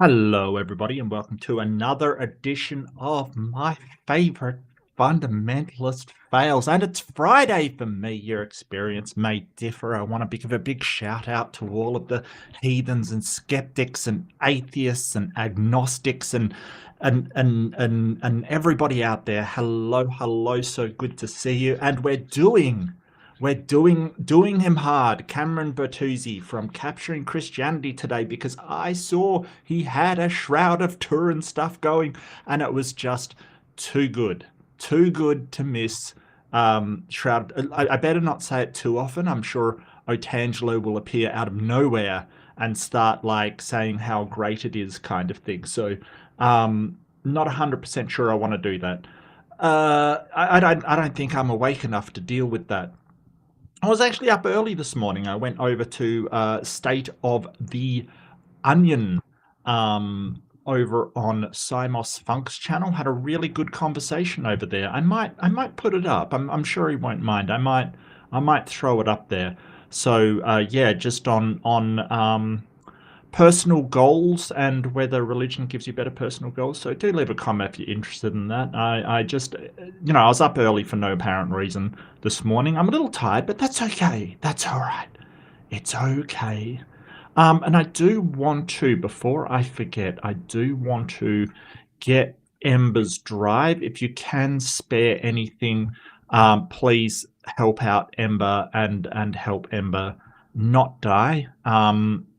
Hello, everybody, and welcome to another edition of my favorite fundamentalist fails. And it's Friday for me. Your experience may differ. I want to give a big shout out to all of the heathens and skeptics and atheists and agnostics and everybody out there. Hello, hello. So good to see you. And we're doing him hard, Cameron Bertuzzi from Capturing Christianity today, because I saw he had a Shroud of Turin stuff going, and it was just too good to miss. Shroud. I better not say it too often. I'm sure Otangelo will appear out of nowhere and start like saying how great it is, kind of thing. So, not 100% sure I want to do that. I don't think I'm awake enough to deal with that. I was actually up early this morning. I went over to State of the Onion over on Simos Funk's channel. Had a really good conversation over there. I might put it up. I'm sure he won't mind. I might throw it up there. So yeah, just on personal goals and whether religion gives you better personal goals. So do leave a comment if you're interested in that. I just, I was up early for no apparent reason this morning. I'm a little tired, but that's okay. That's all right. It's okay. And I do want to, before I forget, I do want to get Ember's drive. If you can spare anything, please help out Ember and help Ember not die.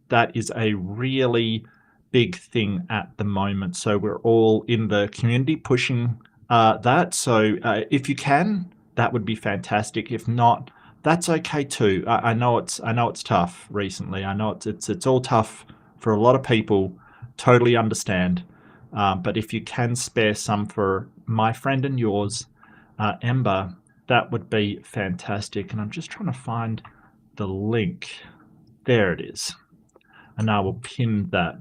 That is a really big thing at the moment. So we're all in the community pushing that. So if you can, that would be fantastic. If not, that's okay too. I know it's tough recently. I know it's all tough for a lot of people. Totally understand. But if you can spare some for my friend and yours, Ember, that would be fantastic. And I'm just trying to find the link. There it is. And I will pin that.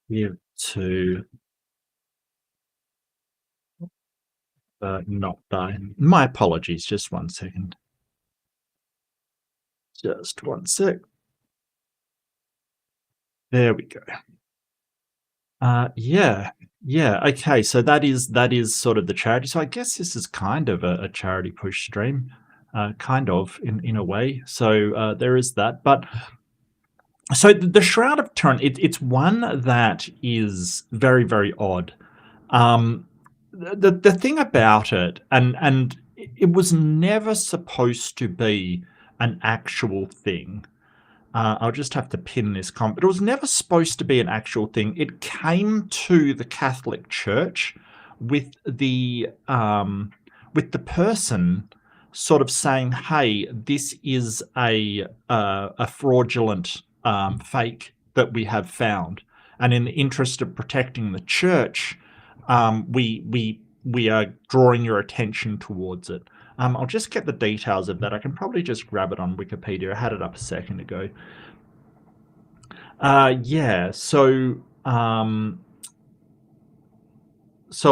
Give to not die. My apologies. Just 1 second. Just 1 sec. There we go. Yeah. Okay. So that is sort of the charity. So I guess this is kind of a charity push stream, kind of in a way. So there is that. But so the Shroud of Turin, it's one that is very, very odd. The thing about it, and it was never supposed to be an actual thing. I'll just have to pin this comment. But it was never supposed to be an actual thing. It came to the Catholic Church with the person sort of saying, "Hey, this is a fraudulent fake that we have found, and in the interest of protecting the church, we are drawing your attention towards it." I'll just get the details of that. I can probably just grab it on Wikipedia. I had it up a second ago. Yeah, so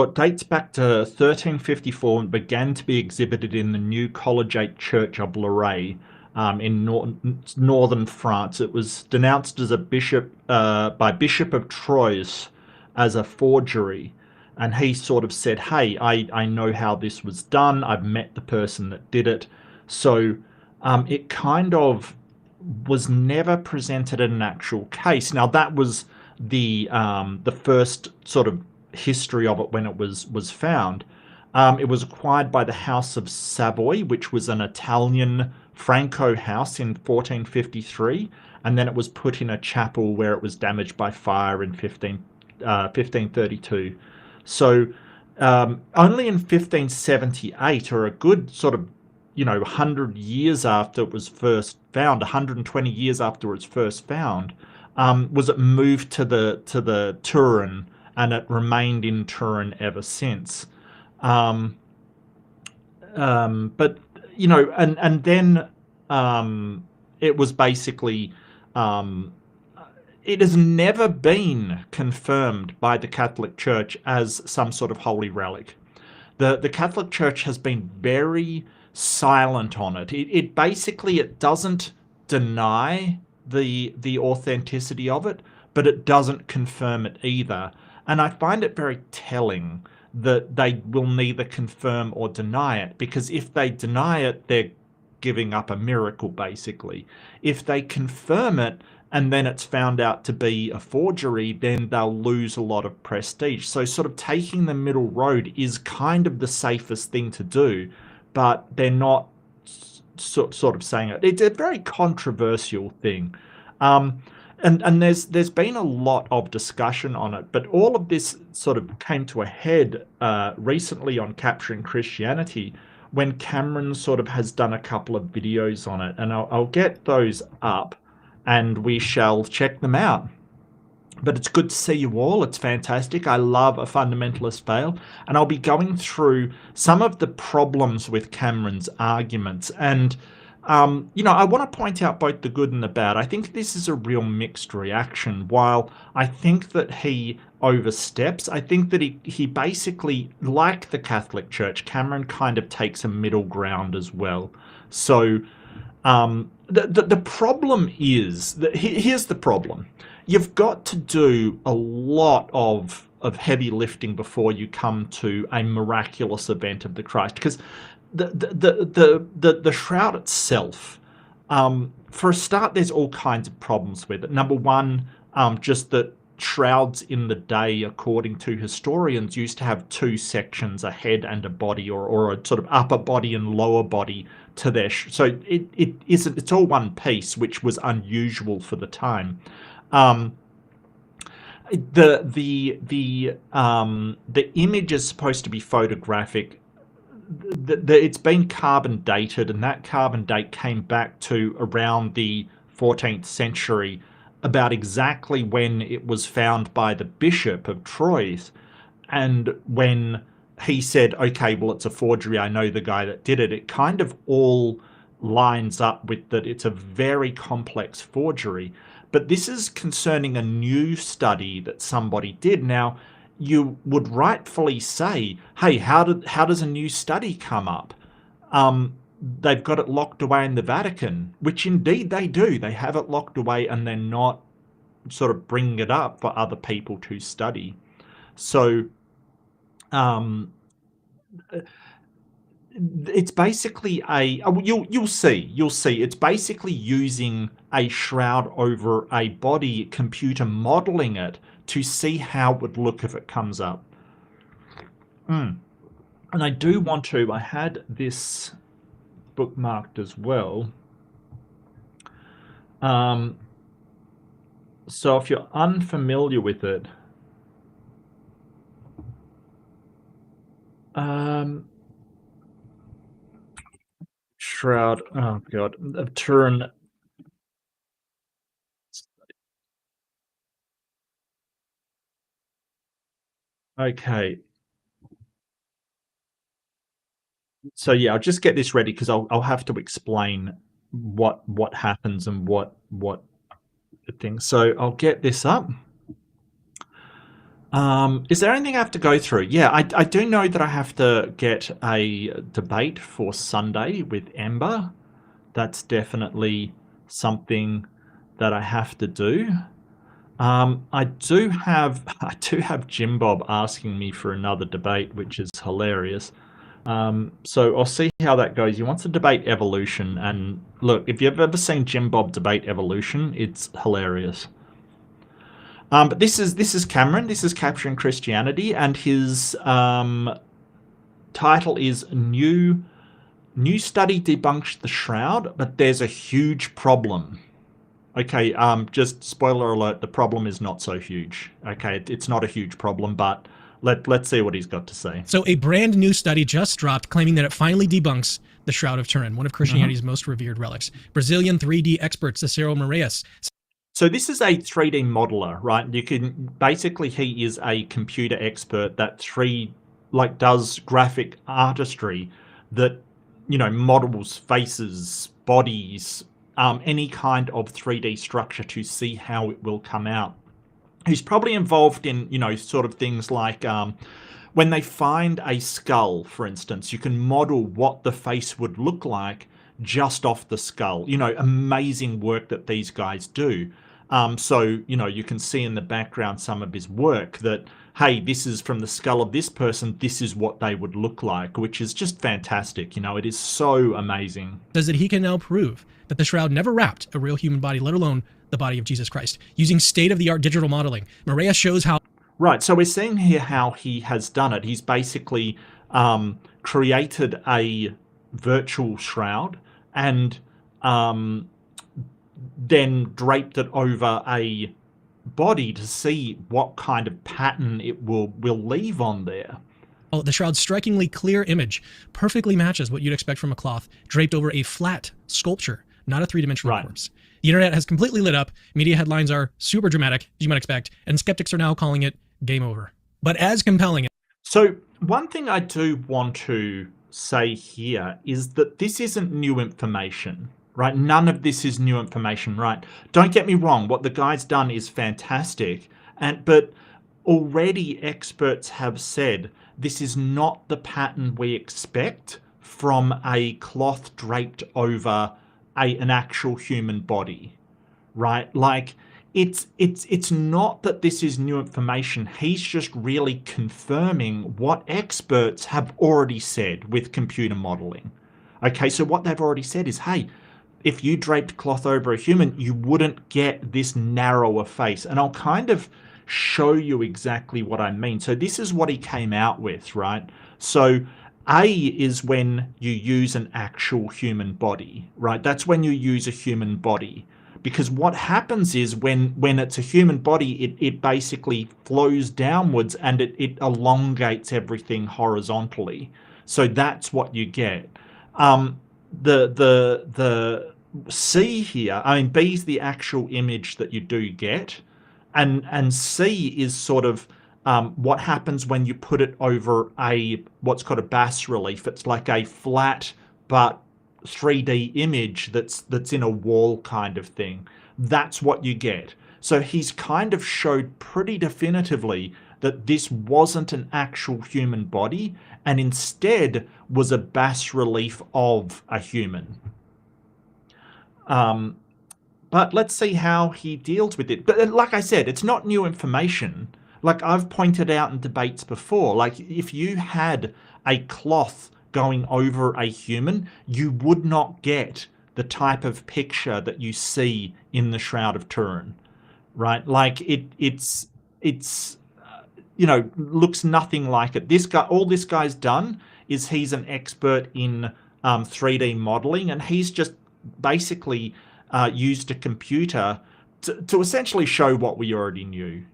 it dates back to 1354 and began to be exhibited in the new Collegiate Church of Loret in northern France. It was denounced as by Bishop of Troyes as a forgery. And he sort of said, "Hey, I know how this was done. I've met the person that did it." So it kind of was never presented in an actual case. Now that was the first sort of history of it when it was found. It was acquired by the House of Savoy, which was an Italian Franco house in 1453, and then it was put in a chapel where it was damaged by fire in 1532. So only in 1578, or a good sort of 100 years after it was first found, 120 years after it was first found, was it moved to the Turin, and it remained in Turin ever since. But and then it was basically it has never been confirmed by the Catholic Church as some sort of holy relic. The Catholic Church has been very silent on it. It basically, it doesn't deny the authenticity of it, but it doesn't confirm it either. And I find it very telling that they will neither confirm or deny it, because if they deny it, they're giving up a miracle, basically. If they confirm it and then it's found out to be a forgery, then they'll lose a lot of prestige. So sort of taking the middle road is kind of the safest thing to do, but they're not sort of saying it. It's a very controversial thing. And there's been a lot of discussion on it, but all of this sort of came to a head recently on Capturing Christianity, when Cameron sort of has done a couple of videos on it, and I'll get those up and we shall check them out. But it's good to see you all. It's fantastic. I love a fundamentalist fail, and I'll be going through some of the problems with Cameron's arguments. And I want to point out both the good and the bad. I think this is a real mixed reaction. While I think that he oversteps, I think that he basically, like the Catholic Church, Cameron kind of takes a middle ground as well. So the problem is that here's the problem. You've got to do a lot of heavy lifting before you come to a miraculous event of the Christ, because the shroud itself, for a start, there's all kinds of problems with it. Number one, just that shrouds in the day, according to historians, used to have two sections, a head and a body, or a sort of upper body and lower body to their so it's all one piece, which was unusual for the time. The image is supposed to be photographic. It's been carbon dated, and that carbon date came back to around the 14th century, about exactly when it was found by the Bishop of Troyes. And when he said, okay, well, it's a forgery, I know the guy that did it, it kind of all lines up with that it's a very complex forgery. But this is concerning a new study that somebody did. Now, you would rightfully say, hey, how does a new study come up? They've got it locked away in the Vatican, which indeed they do. They have it locked away, and they're not sort of bringing it up for other people to study. So it's basically you'll see it's basically using a shroud over a body, computer modeling it to see how it would look if it comes up. And I do want to, I had this bookmarked as well. So if you're unfamiliar with it, Shroud, oh god, of Turin. Okay. So yeah, I'll just get this ready, because I'll have to explain what happens and what the thing. So I'll get this up. Is there anything I have to go through? Yeah, I do know that I have to get a debate for Sunday with Ember. That's definitely something that I have to do. I do have Jim Bob asking me for another debate, which is hilarious. So I'll see how that goes. He wants to debate evolution, and look, if you've ever seen Jim Bob debate evolution, it's hilarious. But this is Cameron. This is Capturing Christianity, and his title is New Study Debunks the Shroud, but there's a huge problem. Okay, just spoiler alert, the problem is not so huge. Okay, it's not a huge problem, but let's see what he's got to say. So a brand new study just dropped claiming that it finally debunks the Shroud of Turin, one of Christianity's most revered relics. Brazilian 3D expert Cicero Moraes. So this is a 3D modeler, right? You can basically, he is a computer expert that does graphic artistry that, models faces, bodies, any kind of 3D structure to see how it will come out. He's probably involved in, sort of things like when they find a skull, for instance, you can model what the face would look like just off the skull. Amazing work that these guys do. So, you can see in the background some of his work that, hey, this is from the skull of this person, this is what they would look like, which is just fantastic. It is so amazing. Says that he can now prove that the Shroud never wrapped a real human body, let alone the body of Jesus Christ. Using state-of-the-art digital modeling, Amarià shows how... Right, so we're seeing here how he has done it. He's basically created a virtual shroud and then draped it over a body to see what kind of pattern it will leave on there. Oh, the Shroud's strikingly clear image perfectly matches what you'd expect from a cloth draped over a flat sculpture, not a three-dimensional corpse. The internet has completely lit up, media headlines are super dramatic, as you might expect, and skeptics are now calling it game over. But as compelling... So one thing I do want to say here is that this isn't new information, right? None of this is new information, right? Don't get me wrong, what the guy's done is fantastic, but already experts have said this is not the pattern we expect from a cloth draped over an actual human body, right? Like, it's not that this is new information. He's just really confirming what experts have already said with computer modeling. Okay, so what they've already said is, hey, if you draped cloth over a human, you wouldn't get this narrower face. And I'll kind of show you exactly what I mean. So this is what he came out with, right? So A is when you use an actual human body, right? That's when you use a human body. Because what happens is when it's a human body, it basically flows downwards and it elongates everything horizontally. So that's what you get. The C here, I mean, B is the actual image that you do get. And C is sort of what happens when you put it over what's called a bas relief. It's like a flat but 3D image that's in a wall kind of thing. That's what you get. So he's kind of showed pretty definitively that this wasn't an actual human body and instead was a bas relief of a human. But let's see how he deals with it. But like I said, it's not new information. Like I've pointed out in debates before, like if you had a cloth going over a human, you would not get the type of picture that you see in the Shroud of Turin, right? Like it's looks nothing like it. All this guy's done is he's an expert in 3D modeling, and he's just basically used a computer to essentially show what we already knew.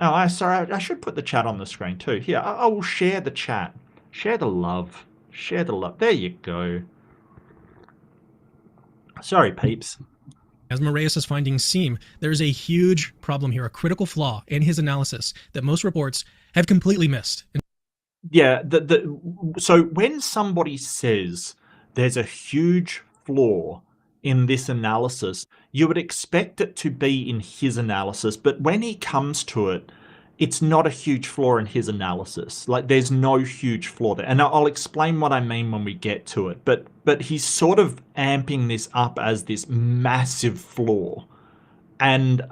Oh, sorry, I should put the chat on the screen too. Here, I will share the chat. Share the love. Share the love. There you go. Sorry, peeps. As Amarià's findings seem, there's a huge problem here, a critical flaw in his analysis that most reports have completely missed. Yeah, so when somebody says there's a huge flaw in this analysis, you would expect it to be in his analysis, but when he comes to it, it's not a huge flaw in his analysis. Like, there's no huge flaw there. And I'll explain what I mean when we get to it. But he's sort of amping this up as this massive flaw. And,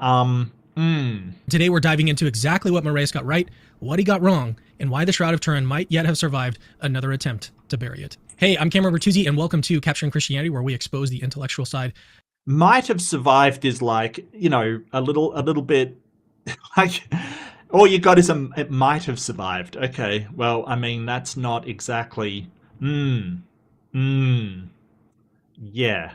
Today we're diving into exactly what Amarià got right, what he got wrong, and why the Shroud of Turin might yet have survived another attempt to bury it. Hey, I'm Cameron Bertuzzi, and welcome to Capturing Christianity, where we expose the intellectual side. Might have survived is like, a little bit like... All you got is it might have survived. Okay, well, I mean, that's not exactly... Yeah.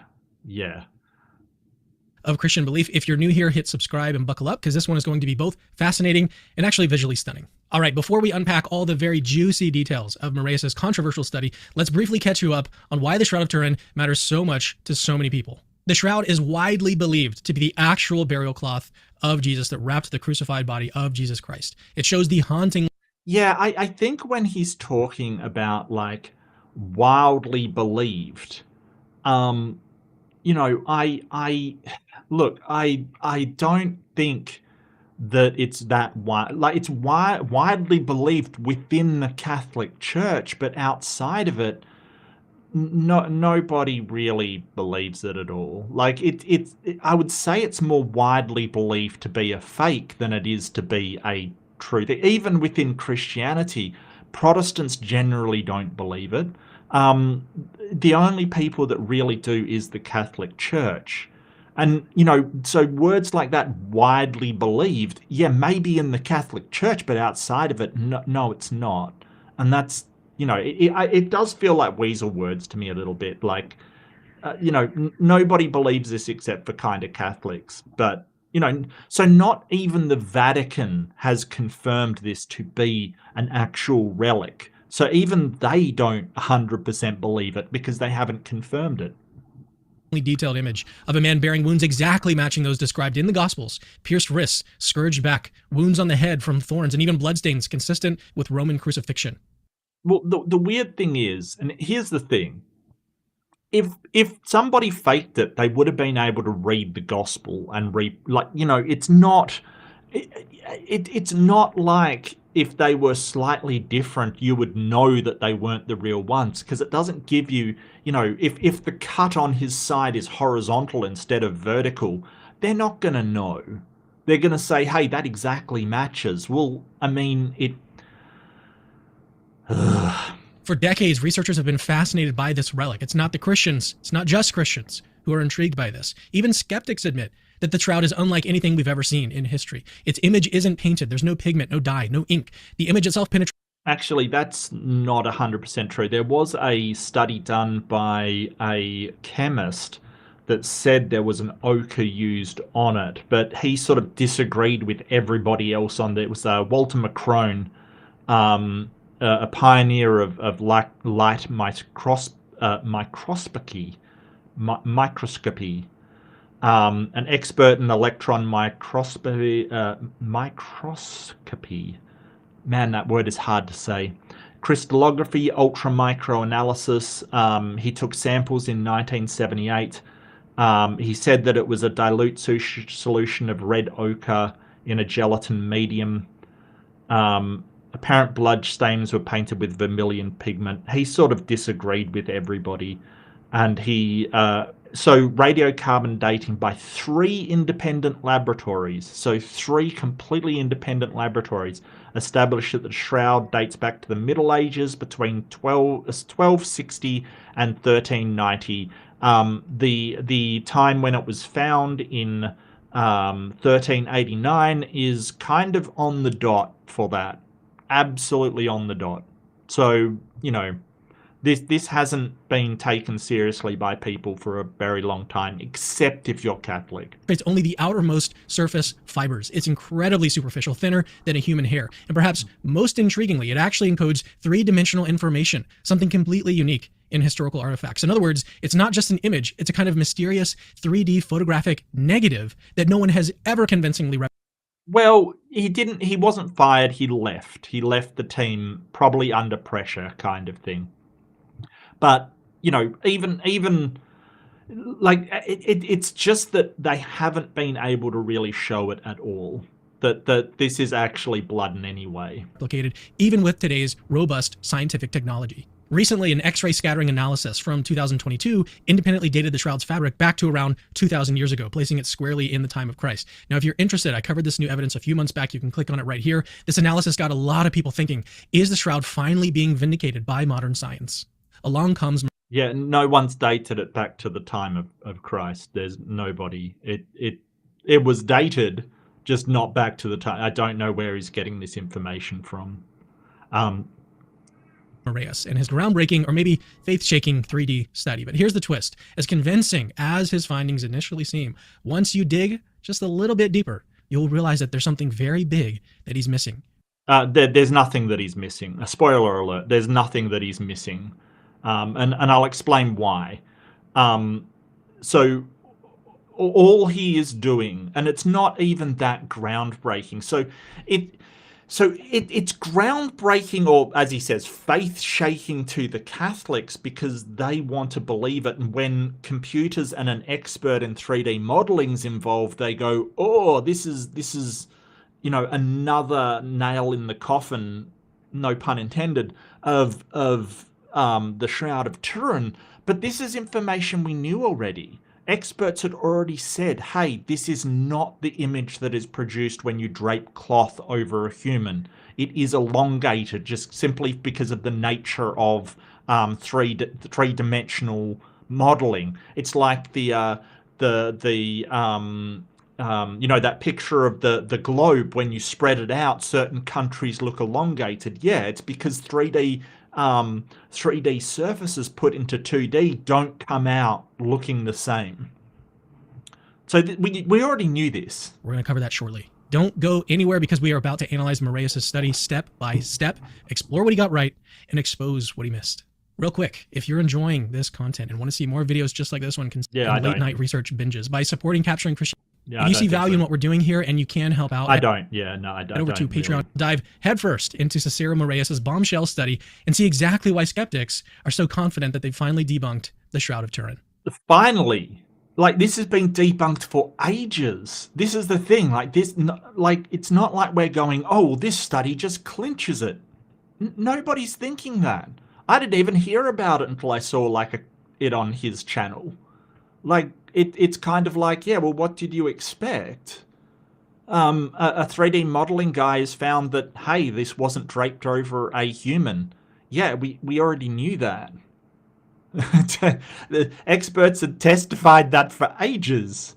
Of Christian belief. If you're new here, hit subscribe and buckle up, because this one is going to be both fascinating and actually visually stunning. All right, before we unpack all the very juicy details of Amarià's controversial study, let's briefly catch you up on why the Shroud of Turin matters so much to so many people. The Shroud is widely believed to be the actual burial cloth of Jesus that wrapped the crucified body of Jesus Christ. It shows the haunting... Yeah, I think when he's talking about, like, wildly believed, I don't think that it's that wide, like it's widely believed within the Catholic Church, but outside of it, nobody really believes it at all. Like I would say it's more widely believed to be a fake than it is to be a truth. Even within Christianity, Protestants generally don't believe it. The only people that really do is the Catholic Church. And, so words like that, widely believed, yeah, maybe in the Catholic Church, but outside of it, no, it's not. And that's, it does feel like weasel words to me a little bit. Like, nobody believes this except for kind of Catholics. But, so not even the Vatican has confirmed this to be an actual relic. So even they don't 100% believe it because they haven't confirmed it. Detailed image of a man bearing wounds exactly matching those described in the Gospels: pierced wrists, scourged back, wounds on the head from thorns, and even bloodstains consistent with Roman crucifixion. Well, the weird thing is, and here's the thing, if somebody faked it, they would have been able to read the Gospel and it's not it's not like if they were slightly different, you would know that they weren't the real ones, because it doesn't give you, if the cut on his side is horizontal instead of vertical, they're not going to know. They're going to say, hey, that exactly matches. Well, I mean, it... For decades, researchers have been fascinated by this relic. It's not the Christians, it's not just Christians who are intrigued by this. Even skeptics admit that the shroud is unlike anything we've ever seen in history. Its image isn't painted. There's no pigment, no dye, no ink. The image itself penetrates... Actually, that's not 100% true. There was a study done by a chemist that said there was an ochre used on it, but he sort of disagreed with everybody else on that. It was Walter McCrone, a pioneer of light microscopy, an expert in electron microscopy. Man, that word is hard to say. Crystallography, ultramicroanalysis. He took samples in 1978. He said that it was a dilute solution of red ochre in a gelatin medium. Apparent blood stains were painted with vermilion pigment. He sort of disagreed with everybody. And so radiocarbon dating by 3 independent laboratories, so 3 completely independent laboratories, established that the shroud dates back to the Middle Ages between 1260 and 1390. The time when it was found in 1389 is kind of on the dot for that. Absolutely on the dot. So, this hasn't been taken seriously by people for a very long time, except if you're Catholic. It's only the outermost surface fibers. It's incredibly superficial, thinner than a human hair. And perhaps most intriguingly, it actually encodes 3-dimensional information, something completely unique in historical artifacts. In other words, it's not just an image, it's a kind of mysterious 3D photographic negative that no one has ever convincingly replicated. Well, he wasn't fired, he left. He left the team probably under pressure, kind of thing. But, even like it's just that they haven't been able to really show it at all. That this is actually blood in any way. Even with today's robust scientific technology. Recently, an X-ray scattering analysis from 2022 independently dated the shroud's fabric back to around 2,000 years ago, placing it squarely in the time of Christ. Now, if you're interested, I covered this new evidence a few months back. You can click on it right here. This analysis got a lot of people thinking, is the shroud finally being vindicated by modern science? Along comes... Yeah, no one's dated it back to the time of Christ. There's nobody. It was dated, just not back to the time. I don't know where he's getting this information from. And his groundbreaking or maybe faith-shaking 3D study. But here's the twist. As convincing as his findings initially seem, once you dig just a little bit deeper, you'll realize that there's something very big that he's missing. There's nothing that he's missing. A spoiler alert, there's nothing that he's missing. And I'll explain why. So all he is doing, and it's not even that groundbreaking. So it's groundbreaking, or as he says, faith-shaking to the Catholics because they want to believe it. And when computers and an expert in 3D modeling's involved, they go, "Oh, this is another nail in the coffin, no pun intended, of the Shroud of Turin. But this is information we knew already. Experts had already said, hey, this is not the image that is produced when you drape cloth over a human. It is elongated just simply because of the nature of three-dimensional modeling. It's like that picture of the globe. When you spread it out, certain countries look elongated. Yeah, it's because 3D surfaces put into 2D don't come out looking the same. So we already knew this. We're going to cover that shortly. Don't go anywhere, because we are about to analyze Marius' study step by step, explore what he got right, and expose what he missed. Real quick, if you're enjoying this content and want to see more videos just like this one, consider late night research binges by supporting Capturing Christianity. Yeah, if you see value in what we're doing here and you can help out, I don't. Yeah, no, I don't. Head over to Patreon. Really. Dive headfirst into Cicero Marius' bombshell study and see exactly why skeptics are so confident that they finally debunked the Shroud of Turin. Finally, like, this has been debunked for ages. This is the thing. Like, it's not like we're going, oh, this study just clinches it. Nobody's thinking that. I didn't even hear about it until I saw it on his channel. Like, it's kind of like, yeah, well, what did you expect? A 3D modeling guy has found that, hey, this wasn't draped over a human. Yeah, we already knew that. The experts had testified that for ages.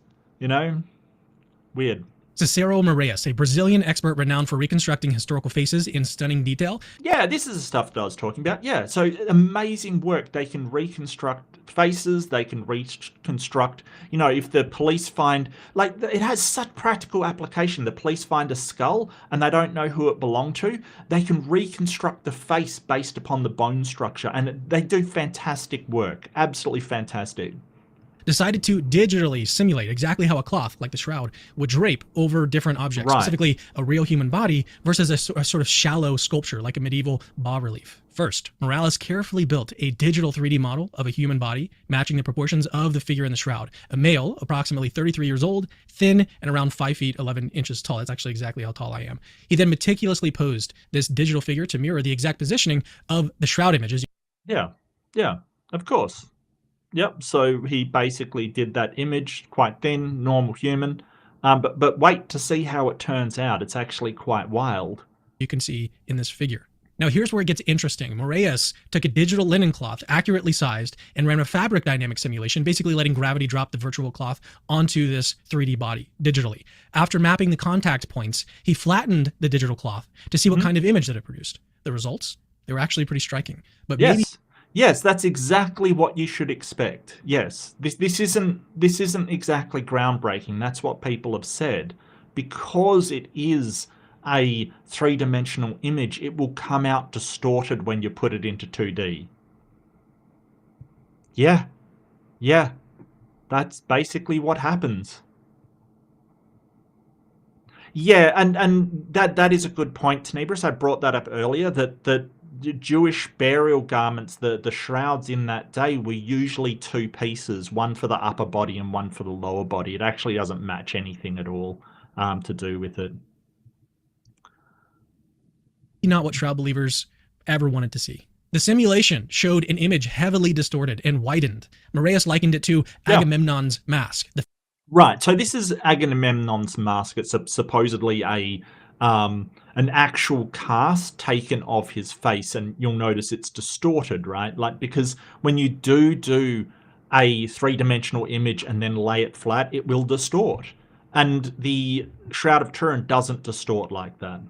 Weird. Cicero Marius, a Brazilian expert renowned for reconstructing historical faces in stunning detail. Yeah, this is the stuff that I was talking about. Yeah, so amazing work. They can reconstruct faces. They can reconstruct, if the police find, it has such practical application. The police find a skull and they don't know who it belonged to. They can reconstruct the face based upon the bone structure. And they do fantastic work. Absolutely fantastic. Decided to digitally simulate exactly how a cloth, like the shroud, would drape over different objects, specifically a real human body versus a sort of shallow sculpture like a medieval bas-relief. First, Morales carefully built a digital 3D model of a human body, matching the proportions of the figure in the shroud. A male, approximately 33 years old, thin, and around 5 feet 11 inches tall. That's actually exactly how tall I am. He then meticulously posed this digital figure to mirror the exact positioning of the shroud images. Yeah, of course. Yep, so he basically did that image, quite thin, normal human. But wait to see how it turns out. It's actually quite wild. You can see in this figure. Now here's where it gets interesting. Marius took a digital linen cloth, accurately sized, and ran a fabric dynamic simulation, basically letting gravity drop the virtual cloth onto this 3D body digitally. After mapping the contact points, he flattened the digital cloth to see what kind of image that it produced. The results? They were actually pretty striking. But Yes, that's exactly what you should expect. Yes, this isn't exactly groundbreaking. That's what people have said. Because it is a three-dimensional image, it will come out distorted when you put it into 2D. Yeah, that's basically what happens. Yeah, and that is a good point, Tenebris. I brought that up earlier, that the Jewish burial garments, the shrouds in that day, were usually two pieces, one for the upper body and one for the lower body. It actually doesn't match anything at all to do with it. Not what shroud believers ever wanted to see. The simulation showed an image heavily distorted and widened. Marius likened it to Agamemnon's mask. Right, so this is Agamemnon's mask. It's supposedly an actual cast taken of his face, and you'll notice it's distorted, right? Because when you do a three-dimensional image and then lay it flat, it will distort. And the Shroud of Turin doesn't distort like that.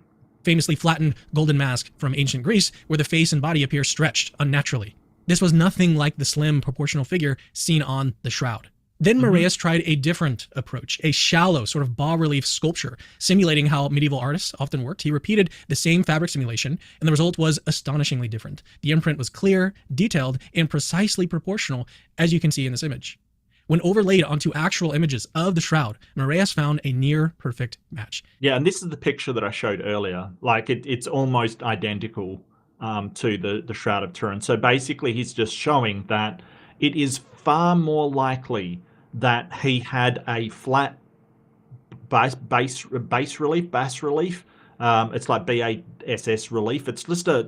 Famously flattened golden mask from ancient Greece, where the face and body appear stretched unnaturally. This was nothing like the slim, proportional figure seen on the shroud. Then Marius tried a different approach, a shallow sort of bas-relief sculpture, simulating how medieval artists often worked. He repeated the same fabric simulation, and the result was astonishingly different. The imprint was clear, detailed, and precisely proportional, as you can see in this image. When overlaid onto actual images of the shroud, Marius found a near-perfect match. Yeah, and this is the picture that I showed earlier. It's almost identical to the Shroud of Turin. So basically, he's just showing that it is far more likely that he had a flat base relief, bas relief. It's like BASS relief. It's just a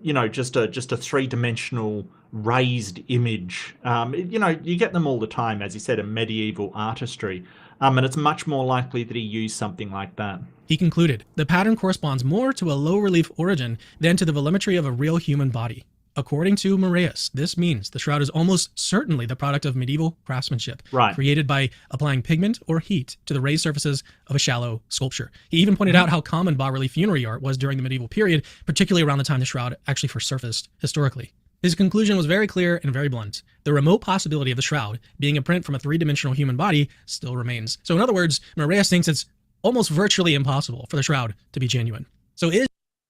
just a three-dimensional raised image. You get them all the time, as you said, in medieval artistry. And it's much more likely that he used something like that. He concluded, the pattern corresponds more to a low-relief origin than to the volumetry of a real human body. According to Amarià, this means the shroud is almost certainly the product of medieval craftsmanship, created by applying pigment or heat to the raised surfaces of a shallow sculpture. He even pointed out how common bas-relief funerary art was during the medieval period, particularly around the time the shroud actually first surfaced historically. His conclusion was very clear and very blunt. The remote possibility of the shroud being a print from a three-dimensional human body still remains. So in other words, Amarià thinks it's almost virtually impossible for the shroud to be genuine. So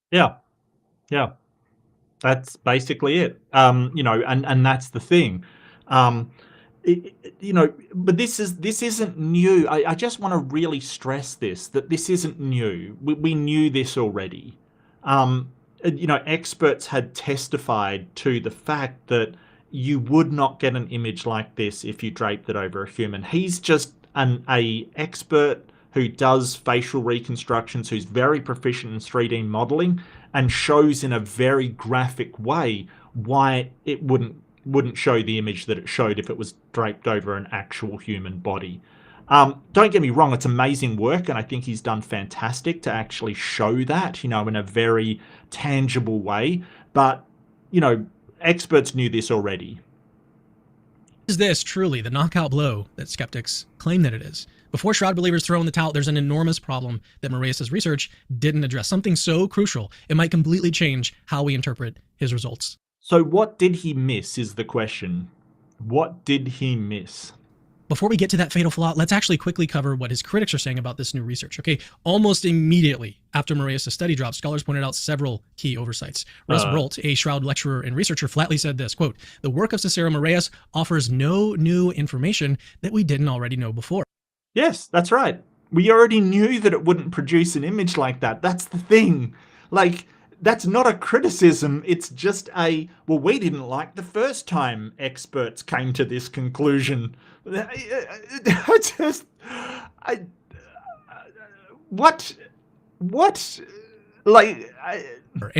Yeah. That's basically it. And that's the thing. But this isn't new. I just want to really stress that this isn't new. We knew this already. Experts had testified to the fact that you would not get an image like this if you draped it over a human. He's just an expert who does facial reconstructions, who's very proficient in 3D modeling, and shows in a very graphic way why it wouldn't show the image that it showed if it was draped over an actual human body. Don't get me wrong, it's amazing work, and I think he's done fantastic to actually show that, in a very tangible way. But, experts knew this already. Is this truly the knockout blow that skeptics claim that it is? Before Shroud believers throw in the towel, there's an enormous problem that Amarià's research didn't address. Something so crucial, it might completely change how we interpret his results. So what did he miss is the question. What did he miss? Before we get to that fatal flaw, let's actually quickly cover what his critics are saying about this new research. Okay, almost immediately after Amarià's study dropped, scholars pointed out several key oversights. Russ Brolt, a Shroud lecturer and researcher, flatly said this, quote, "The work of Cicero Amarià offers no new information that we didn't already know before." Yes, that's right. We already knew that it wouldn't produce an image like that. That's the thing. Like, that's not a criticism. It's just we didn't like the first time experts came to this conclusion. And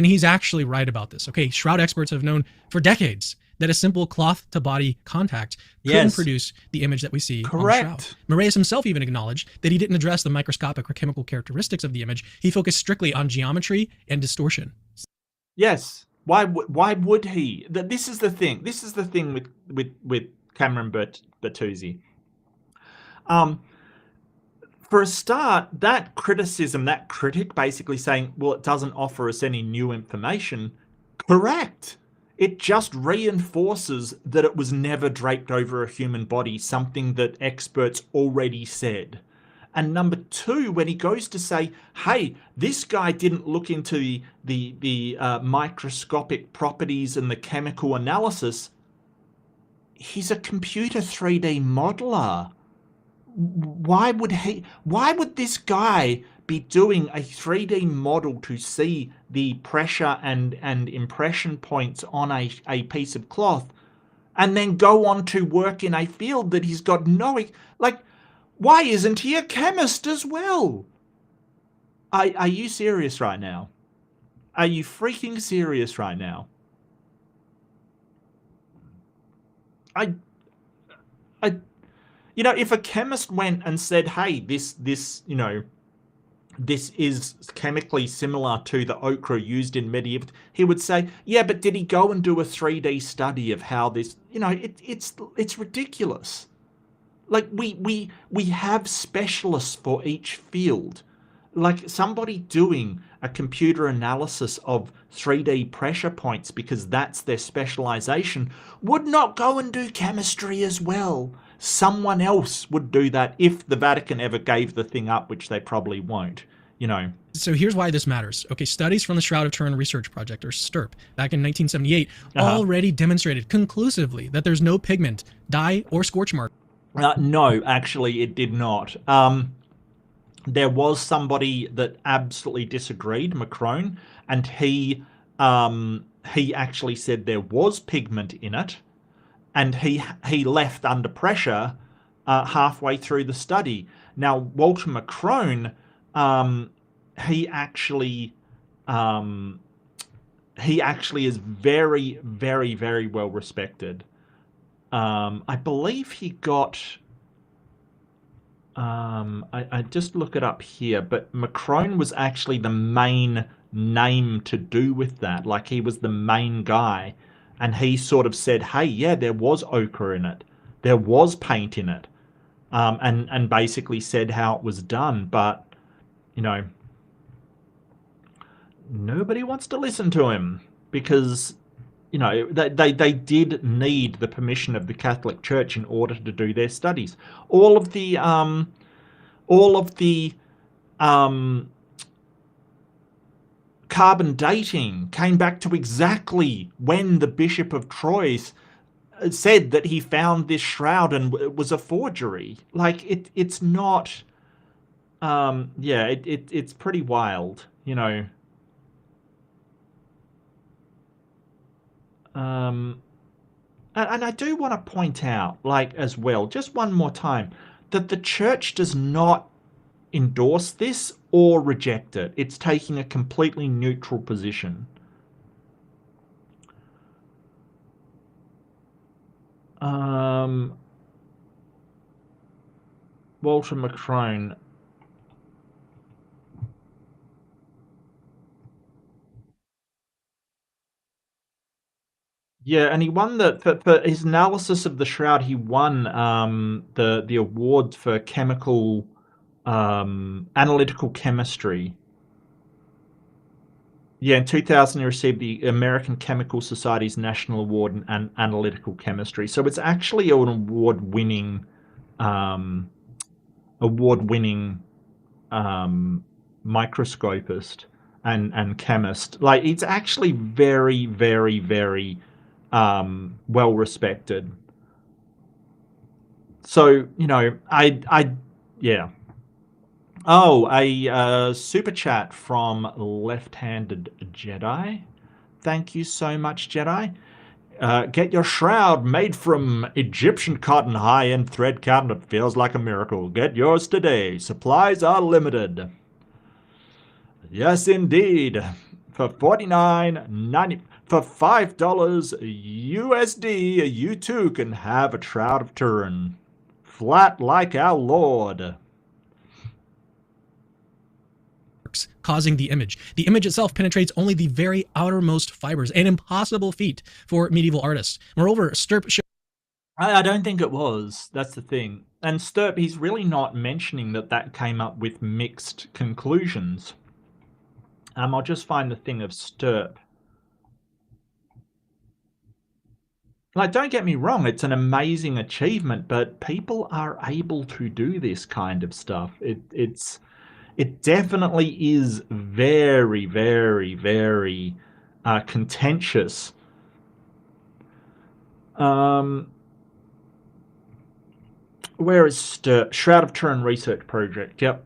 he's actually right about this. Okay, Shroud experts have known for decades that a simple cloth-to-body contact couldn't produce the image that we see on the shroud. Amarià himself even acknowledged that he didn't address the microscopic or chemical characteristics of the image. He focused strictly on geometry and distortion. Yes. Why would he? This is the thing. This is the thing with Cameron Bertuzzi. For a start, that criticism, that critic basically saying, well, it doesn't offer us any new information. Correct. It just reinforces that it was never draped over a human body, something that experts already said. And number two, when he goes to say, hey, this guy didn't look into the microscopic properties and the chemical analysis, he's a computer 3D modeler. Why would this guy be doing a 3D model to see the pressure and impression points on a piece of cloth and then go on to work in a field that he's got no... why isn't he a chemist as well? Are you serious right now? Are you freaking serious right now? If a chemist went and said, hey, this is chemically similar to the ochre used in medieval, he would say, yeah, but did he go and do a 3D study of how this, it's ridiculous. Like we have specialists for each field. Like somebody doing a computer analysis of 3D pressure points because that's their specialization would not go and do chemistry as well. Someone else would do that if the Vatican ever gave the thing up, which they probably won't, So here's why this matters. Okay, studies from the Shroud of Turin Research Project, or STURP, back in 1978, already demonstrated conclusively that there's no pigment, dye, or scorch mark. No, actually, it did not. There was somebody that absolutely disagreed, Macron, and he actually said there was pigment in it, and he left under pressure halfway through the study. Now, Walter McCrone, he actually is very, very, very well respected. I believe he got. I just look it up here, but McCrone was actually the main name to do with that. Like, he was the main guy, and he sort of said, "Hey, yeah, there was ochre in it, there was paint in it," and basically said how it was done. But you know, nobody wants to listen to him because they did need the permission of the Catholic Church in order to do their studies. All of the carbon dating came back to exactly when the Bishop of Troyes said that he found this shroud and it was a forgery. Like, it's not. Yeah, it's pretty wild, And I do want to point out, like, as well, just one more time, that the church does not endorse this or reject it. It's taking a completely neutral position. Walter McCrone. Yeah, and he won for his analysis of the Shroud. He won the award for chemical analytical chemistry. Yeah, in 2000 he received the American Chemical Society's National Award in Analytical Chemistry. So it's actually an award-winning microscopist and chemist. Like, it's actually very, very, very well respected. So, yeah. Oh, a super chat from Left-Handed Jedi. Thank you so much, Jedi. Get your shroud made from Egyptian cotton, high-end thread count that feels like a miracle. Get yours today. Supplies are limited. Yes, indeed. For $49.90, for $5 USD, you too can have a Shroud of Turin. Flat like our Lord. Causing the image. The image itself penetrates only the very outermost fibers, an impossible feat for medieval artists. Moreover, Stirp showed... I don't think it was. That's the thing. And Stirp, he's really not mentioning that came up with mixed conclusions. I'll just find the thing of Stirp. Like, don't get me wrong, it's an amazing achievement, but people are able to do this kind of stuff. It definitely is very, very, very contentious. Where is Shroud of Turin Research Project? Yep.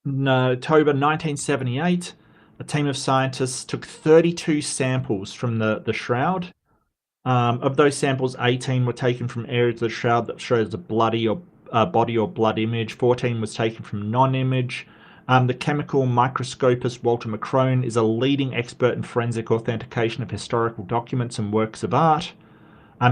No, October 1978, a team of scientists took 32 samples from the Shroud. Of those samples, 18 were taken from areas of the Shroud that shows a bloody or body or blood image. 14 was taken from non-image. The chemical microscopist Walter McCrone is a leading expert in forensic authentication of historical documents and works of art.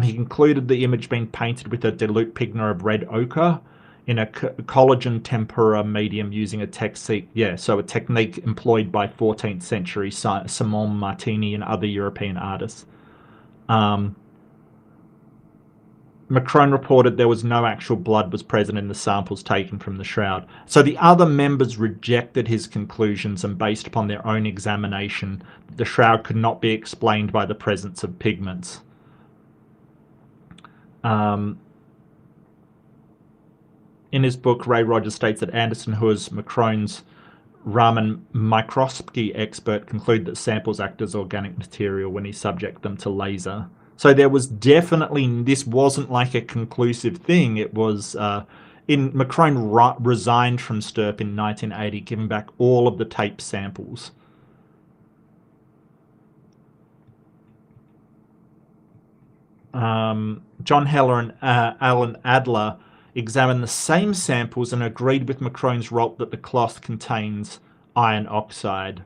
He concluded the image being painted with a dilute pigment of red ochre in a collagen tempera medium using a technique employed by 14th century Simone Martini and other European artists. McCrone reported there was no actual blood was present in the samples taken from the Shroud. So the other members rejected his conclusions, and based upon their own examination, the Shroud could not be explained by the presence of pigments. In his book, Ray Rogers states that Anderson, who was McCrone's Raman microscopy expert, concluded that samples act as organic material when he subject them to laser. So there was definitely, this wasn't like a conclusive thing. It was, McCrone resigned from Stirp in 1980, giving back all of the tape samples. John Heller and Alan Adler examined the same samples and agreed with McCrone's result that the cloth contains iron oxide.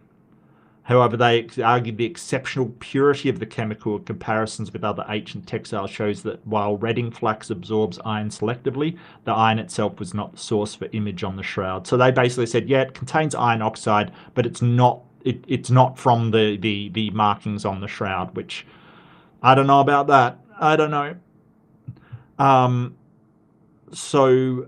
However, they argued the exceptional purity of the chemical in comparisons with other ancient textiles shows that while redding flax absorbs iron selectively, the iron itself was not the source for image on the shroud. So they basically said, yeah, it contains iron oxide, but it's not from the markings on the shroud, which I don't know about that. I don't know. So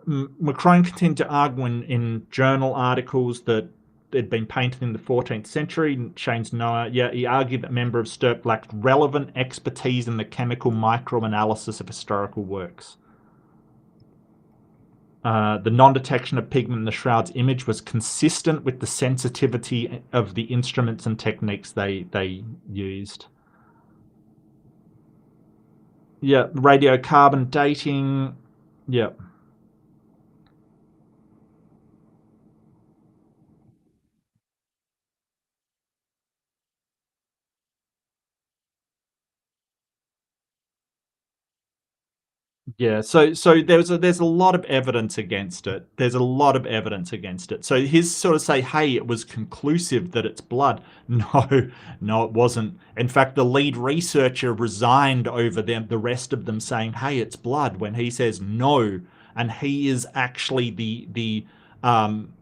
McCrone continued to argue in journal articles that had been painted in the 14th century. Shane's Noah, yeah, he argued that member of Stirp lacked relevant expertise in the chemical microanalysis of historical works. The non-detection of pigment in the shroud's image was consistent with the sensitivity of the instruments and techniques they used. Yeah, radiocarbon dating. Yeah. Yeah, so there's a lot of evidence against it. There's a lot of evidence against it. So his sort of say, hey, it was conclusive that it's blood. No, no, it wasn't. In fact, the lead researcher resigned over them, the rest of them saying, hey, it's blood, when he says no. And he is actually the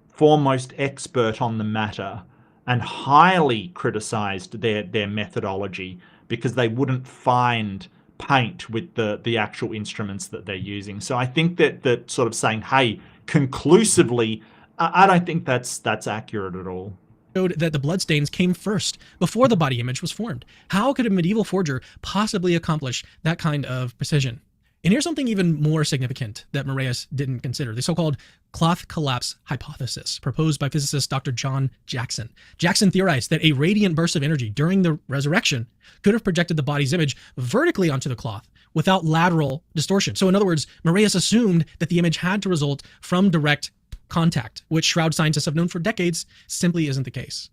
foremost expert on the matter and highly criticized their methodology because they wouldn't find paint with the actual instruments that they're using. So I think that sort of saying, hey, conclusively, I don't think that's accurate at all. Showed that the bloodstains came first, before the body image was formed. How could a medieval forger possibly accomplish that kind of precision? And here's something even more significant that Moraeus didn't consider, the so-called cloth collapse hypothesis, proposed by physicist Dr. John Jackson. Jackson theorized that a radiant burst of energy during the resurrection could have projected the body's image vertically onto the cloth without lateral distortion. So in other words, Moraeus assumed that the image had to result from direct contact, which shroud scientists have known for decades simply isn't the case.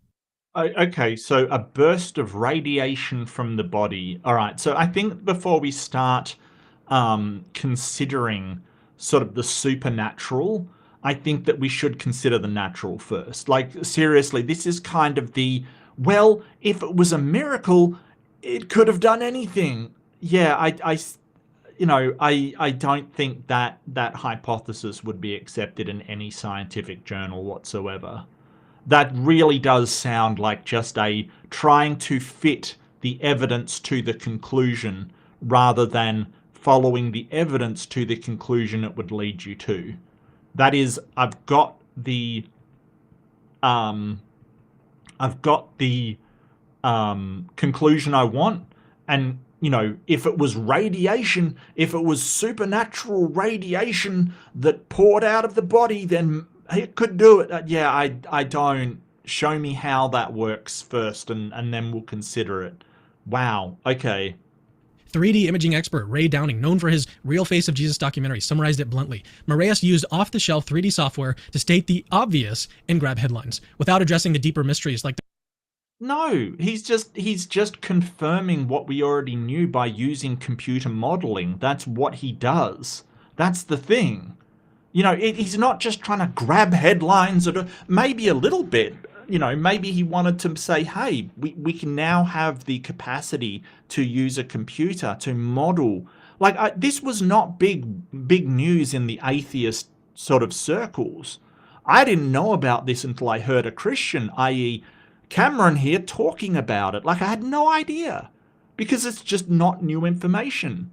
Okay, so a burst of radiation from the body. All right, so I think before we start considering sort of the supernatural, I think that we should consider the natural first. Like, seriously, this is kind of the, well, if it was a miracle, it could have done anything. Yeah, I don't think that hypothesis would be accepted in any scientific journal whatsoever. That really does sound like just a trying to fit the evidence to the conclusion rather than following the evidence to the conclusion it would lead you to. That is, I've got the conclusion I want, and if it was radiation, if it was supernatural radiation that poured out of the body, then it could do it. Yeah, I don't. Show me how that works first, and then we'll consider it. Wow. Okay. 3D imaging expert Ray Downing, known for his Real Face of Jesus documentary, summarized it bluntly. Moraeus used off-the-shelf 3D software to state the obvious and grab headlines, without addressing the deeper mysteries like No, he's just confirming what we already knew by using computer modeling. That's what he does. That's the thing. He's not just trying to grab headlines, or maybe a little bit. Maybe he wanted to say, hey, we can now have the capacity to use a computer to model. Like, this was not big news in the atheist sort of circles. I didn't know about this until I heard a Christian, i.e. Cameron here, talking about it. Like, I had no idea, because it's just not new information.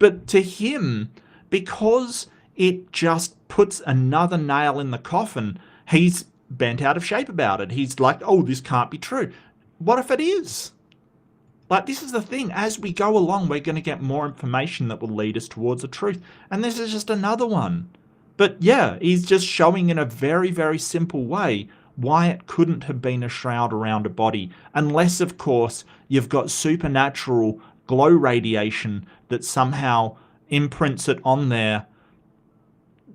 But to him, because it just puts another nail in the coffin, he's bent out of shape about it. He's like, oh, this can't be true. What if it is? Like, this is the thing. As we go along, we're going to get more information that will lead us towards the truth. And this is just another one. But yeah, he's just showing in a very, very simple way why it couldn't have been a shroud around a body. Unless, of course, you've got supernatural glow radiation that somehow imprints it on there.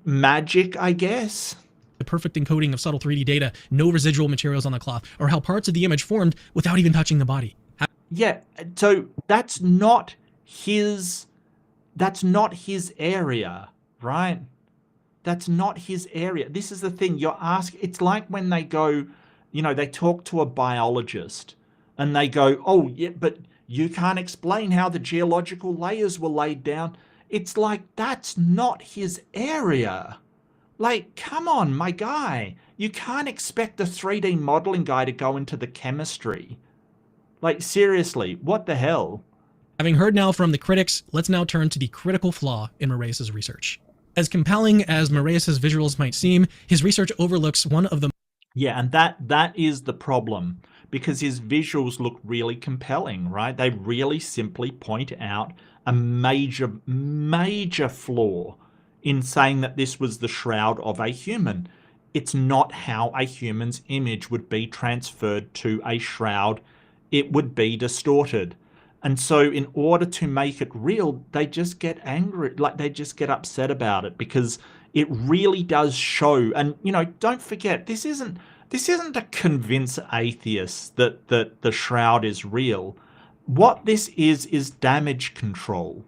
Magic, I guess? the perfect encoding of subtle 3D data, no residual materials on the cloth, or how parts of the image formed without even touching the body. Yeah, so that's not that's not his area, right? That's not his area. This is the thing. It's like when they go, they talk to a biologist and they go, oh, yeah, but you can't explain how the geological layers were laid down. It's like, that's not his area. Like, come on, my guy. You can't expect a 3D modeling guy to go into the chemistry. Like, seriously, what the hell? Having heard now from the critics, let's now turn to the critical flaw in Moraes' research. As compelling as Moraes' visuals might seem, his research overlooks one of the... Yeah, and that is the problem, because his visuals look really compelling, right? They really simply point out a major, major flaw in saying that this was the shroud of a human. It's not how a human's image would be transferred to a shroud. It would be distorted. And so in order to make it real, they just get angry, like they just get upset about it, because it really does show. And, don't forget, this isn't to convince atheists that the shroud is real. What this is damage control.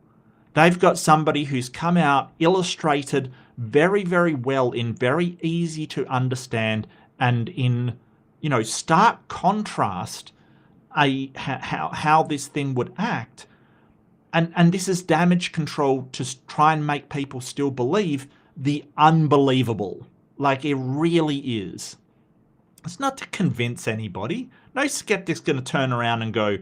They've got somebody who's come out, illustrated very, very well in very easy to understand and in, stark contrast how this thing would act. And this is damage control to try and make people still believe the unbelievable. Like, it really is. It's not to convince anybody. No skeptic's going to turn around and go,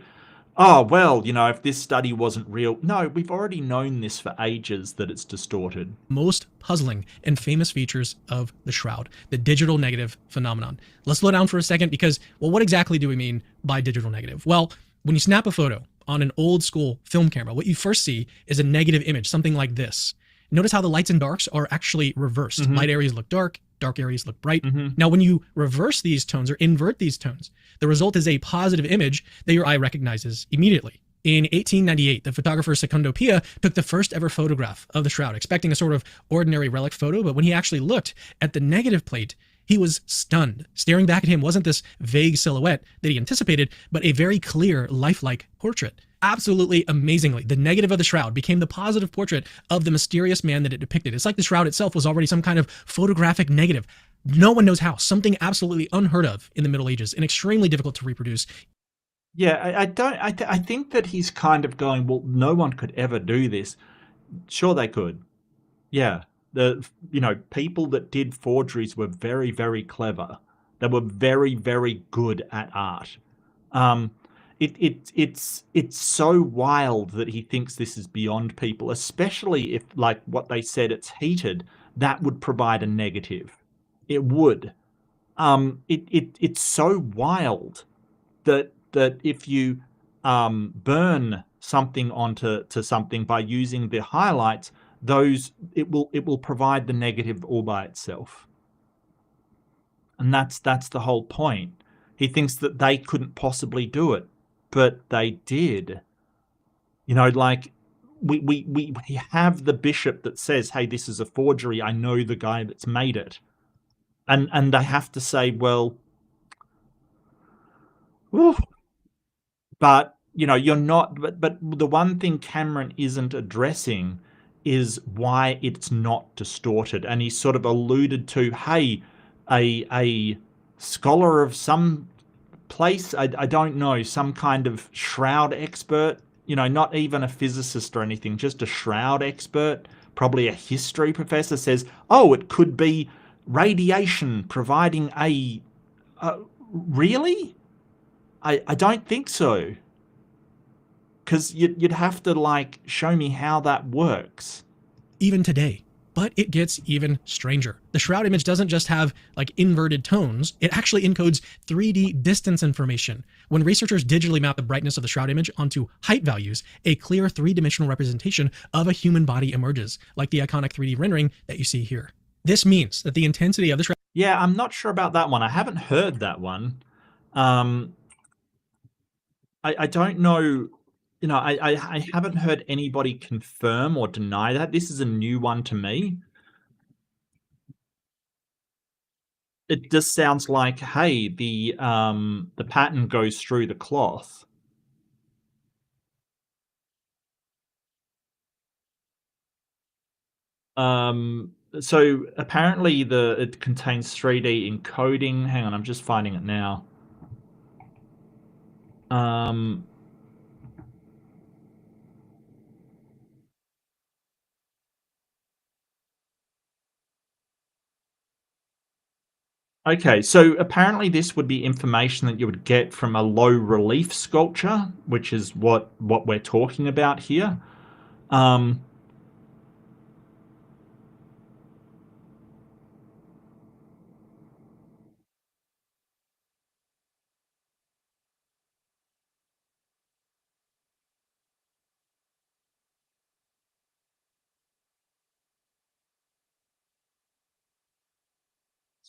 oh, well, if this study wasn't real. No, we've already known this for ages, that it's distorted. Most puzzling and famous features of the shroud, the digital negative phenomenon. Let's slow down for a second because, well, what exactly do we mean by digital negative? Well, when you snap a photo on an old school film camera, what you first see is a negative image, something like this. Notice how the lights and darks are actually reversed. Mm-hmm. Light areas look dark, dark areas look bright. Mm-hmm. Now, when you reverse these tones or invert these tones, the result is a positive image that your eye recognizes immediately. In 1898, the photographer Secondo Pia took the first ever photograph of the shroud, expecting a sort of ordinary relic photo, but when he actually looked at the negative plate, he was stunned. Staring back at him wasn't this vague silhouette that he anticipated, but a very clear, lifelike portrait. Absolutely amazingly, the negative of the shroud became the positive portrait of the mysterious man that it depicted. It's like the shroud itself was already some kind of photographic negative. No one knows how. Something absolutely unheard of in the Middle Ages and extremely difficult to reproduce. Yeah, I think that he's kind of going, well, no one could ever do this. Sure, they could. Yeah, people that did forgeries were very, very clever. They were very, very good at art. It's so wild that he thinks this is beyond people, especially if, like what they said, it's heated. That would provide a negative. It would. It's so wild that if you burn something onto something by using the highlights, it will provide the negative all by itself. And that's the whole point. He thinks that they couldn't possibly do it, but they did. Like we have the bishop that says, hey, this is a forgery. I know the guy that's made it. And they have to say, well, whew, but you're not. But the one thing Cameron isn't addressing is why it's not distorted. And he sort of alluded to, hey, a scholar of some place, I don't know, some kind of shroud expert, not even a physicist or anything, just a shroud expert, probably a history professor, says, oh, it could be radiation providing really? I don't think so. Because you'd have to, show me how that works. Even today. But it gets even stranger. The shroud image doesn't just have, inverted tones. It actually encodes 3D distance information. When researchers digitally map the brightness of the shroud image onto height values, a clear three-dimensional representation of a human body emerges, like the iconic 3D rendering that you see here. This means that the intensity of the shroud... Yeah, I'm not sure about that one. I haven't heard that one. I don't know... I haven't heard anybody confirm or deny that. This is a new one to me. It just sounds like, hey, the pattern goes through the cloth. So apparently it contains 3D encoding. Hang on, I'm just finding it now. Um, okay, so apparently this would be information that you would get from a low relief sculpture, which is what we're talking about here. Um,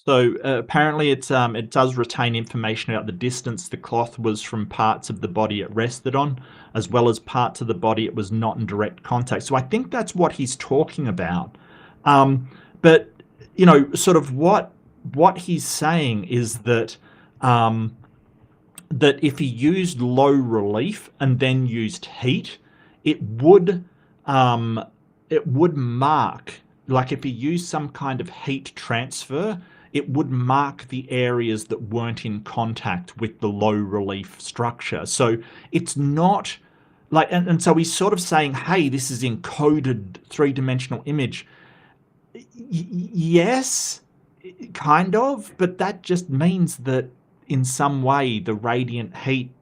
So apparently, it does retain information about the distance the cloth was from parts of the body it rested on, as well as parts of the body it was not in direct contact. So I think that's what he's talking about. Um, but sort of what he's saying is that um, that if he used low relief and then used heat, it would um, it would mark, like if he used some kind of heat transfer, it would mark the areas that weren't in contact with the low relief structure. So it's not like, and so he's sort of saying, hey, this is encoded three-dimensional image. Yes, kind of, but that just means that in some way the radiant heat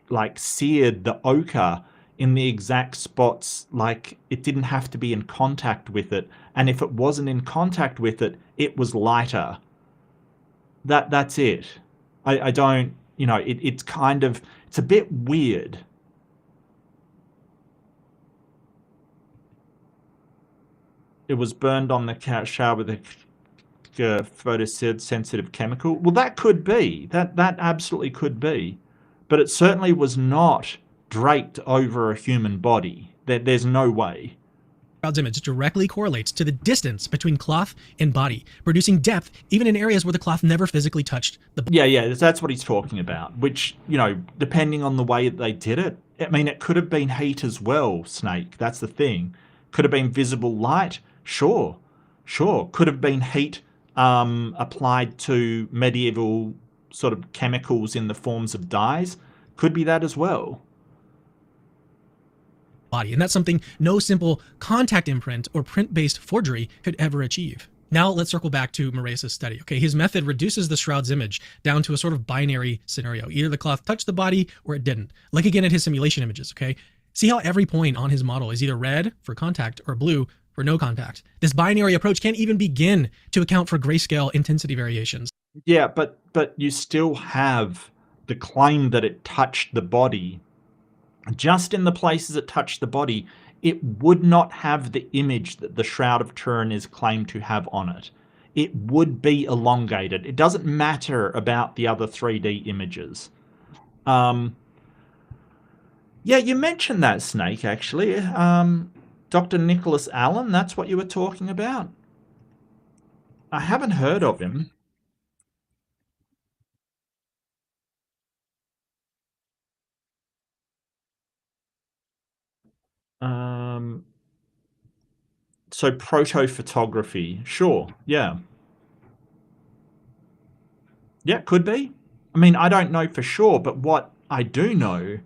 like seared the ochre in the exact spots, like it didn't have to be in contact with it, and if it wasn't in contact with it, it was lighter. That's it. I don't, it's kind of, it's a bit weird. It was burned on the shower with a photosensitive chemical. Well, that could be. That absolutely could be. But it certainly was not draped over a human body. There's no way. Shroud's image directly correlates to the distance between cloth and body, producing depth even in areas where the cloth never physically touched the body. Yeah, that's what he's talking about, which, depending on the way that they did it, I mean, it could have been heat as well, Snake. That's the thing. Could have been visible light. Sure. Could have been heat applied to medieval sort of chemicals in the forms of dyes. Could be that as well. Body, and that's something no simple contact imprint or print-based forgery could ever achieve. Now let's circle back to Moraes' study. Okay, his method reduces the Shroud's image down to a sort of binary scenario. Either the cloth touched the body or it didn't. Like again at his simulation images, okay? See how every point on his model is either red for contact or blue for no contact. This binary approach can't even begin to account for grayscale intensity variations. Yeah, but you still have the claim that it touched the body. Just in the places it touched the body, it would not have the image that the Shroud of Turin is claimed to have on it. It would be elongated. It doesn't matter about the other 3D images. Yeah, you mentioned that, Snake, actually. Dr. Nicholas Allen, that's what you were talking about? I haven't heard of him. So proto-photography. Sure, yeah. Yeah, could be. I mean, I don't know for sure, but what I do know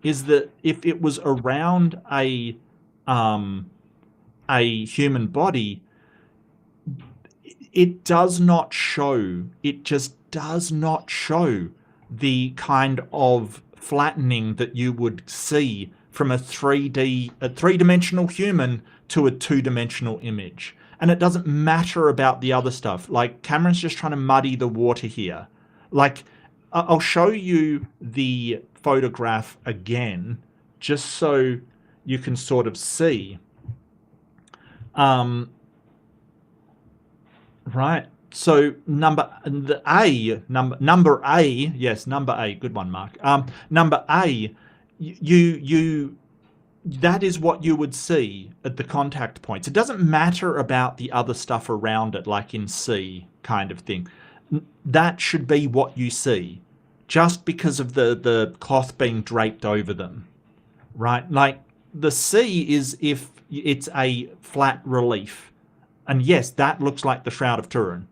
is that if it was around a human body, it does not show, it just does not show the kind of flattening that you would see from a three-dimensional human to a two-dimensional image. And it doesn't matter about the other stuff. Like, Cameron's just trying to muddy the water here. Like, I'll show you the photograph again, just so you can sort of see. Right. So number A, yes, number A. Good one, Mark. Number A, you that is what you would see at the contact points. It doesn't matter about the other stuff around it, like in C kind of thing. That should be what you see, just because of the cloth being draped over them, right? Like the C is if it's a flat relief. And yes, that looks like the Shroud of Turin.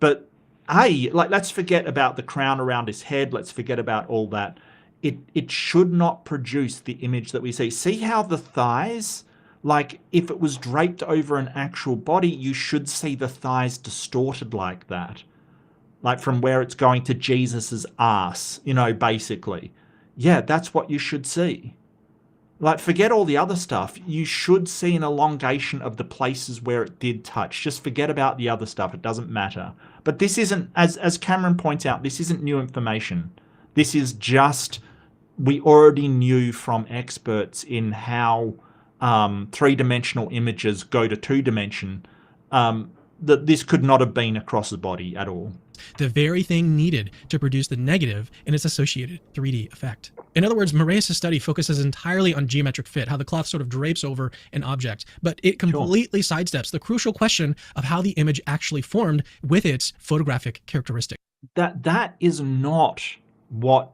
But hey, like, let's forget about the crown around his head. Let's forget about all that. It should not produce the image that we see. See how the thighs, like if it was draped over an actual body, you should see the thighs distorted like that. Like from where it's going to Jesus's ass, basically. Yeah, that's what you should see. Like, forget all the other stuff. You should see an elongation of the places where it did touch. Just forget about the other stuff. It doesn't matter. But this isn't, as Cameron points out, this isn't new information. This is just, we already knew from experts in how three-dimensional images go to two-dimension, that this could not have been across the body at all. The very thing needed to produce the negative and its associated 3D effect. In other words, Moraes' study focuses entirely on geometric fit, how the cloth sort of drapes over an object, but it completely sidesteps the crucial question of how the image actually formed with its photographic characteristic. That is not what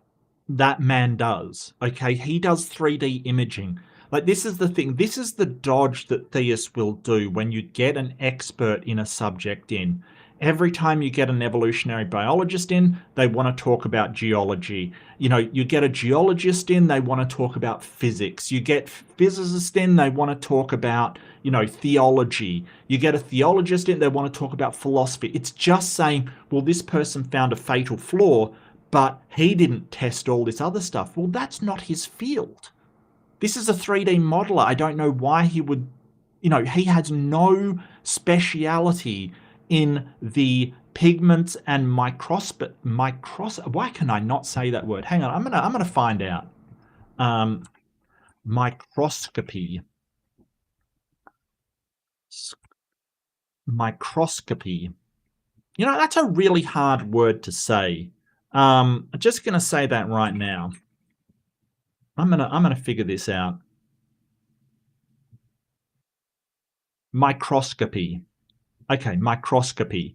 that man does, okay? He does 3D imaging. Like, this is the thing. This is the dodge that theists will do when you get an expert in a subject in. Every time you get an evolutionary biologist in, they want to talk about geology. You get a geologist in, they want to talk about physics. You get physicists in, they want to talk about, theology. You get a theologist in, they want to talk about philosophy. It's just saying, well, this person found a fatal flaw, but he didn't test all this other stuff. Well, that's not his field. This is a 3D modeler. I don't know why he would, he has no speciality in the pigments and why can I not say that word? Hang on, I'm gonna find out. Microscopy. Microscopy. That's a really hard word to say. I'm just gonna say that right now. I'm gonna figure this out. Microscopy. Okay, microscopy.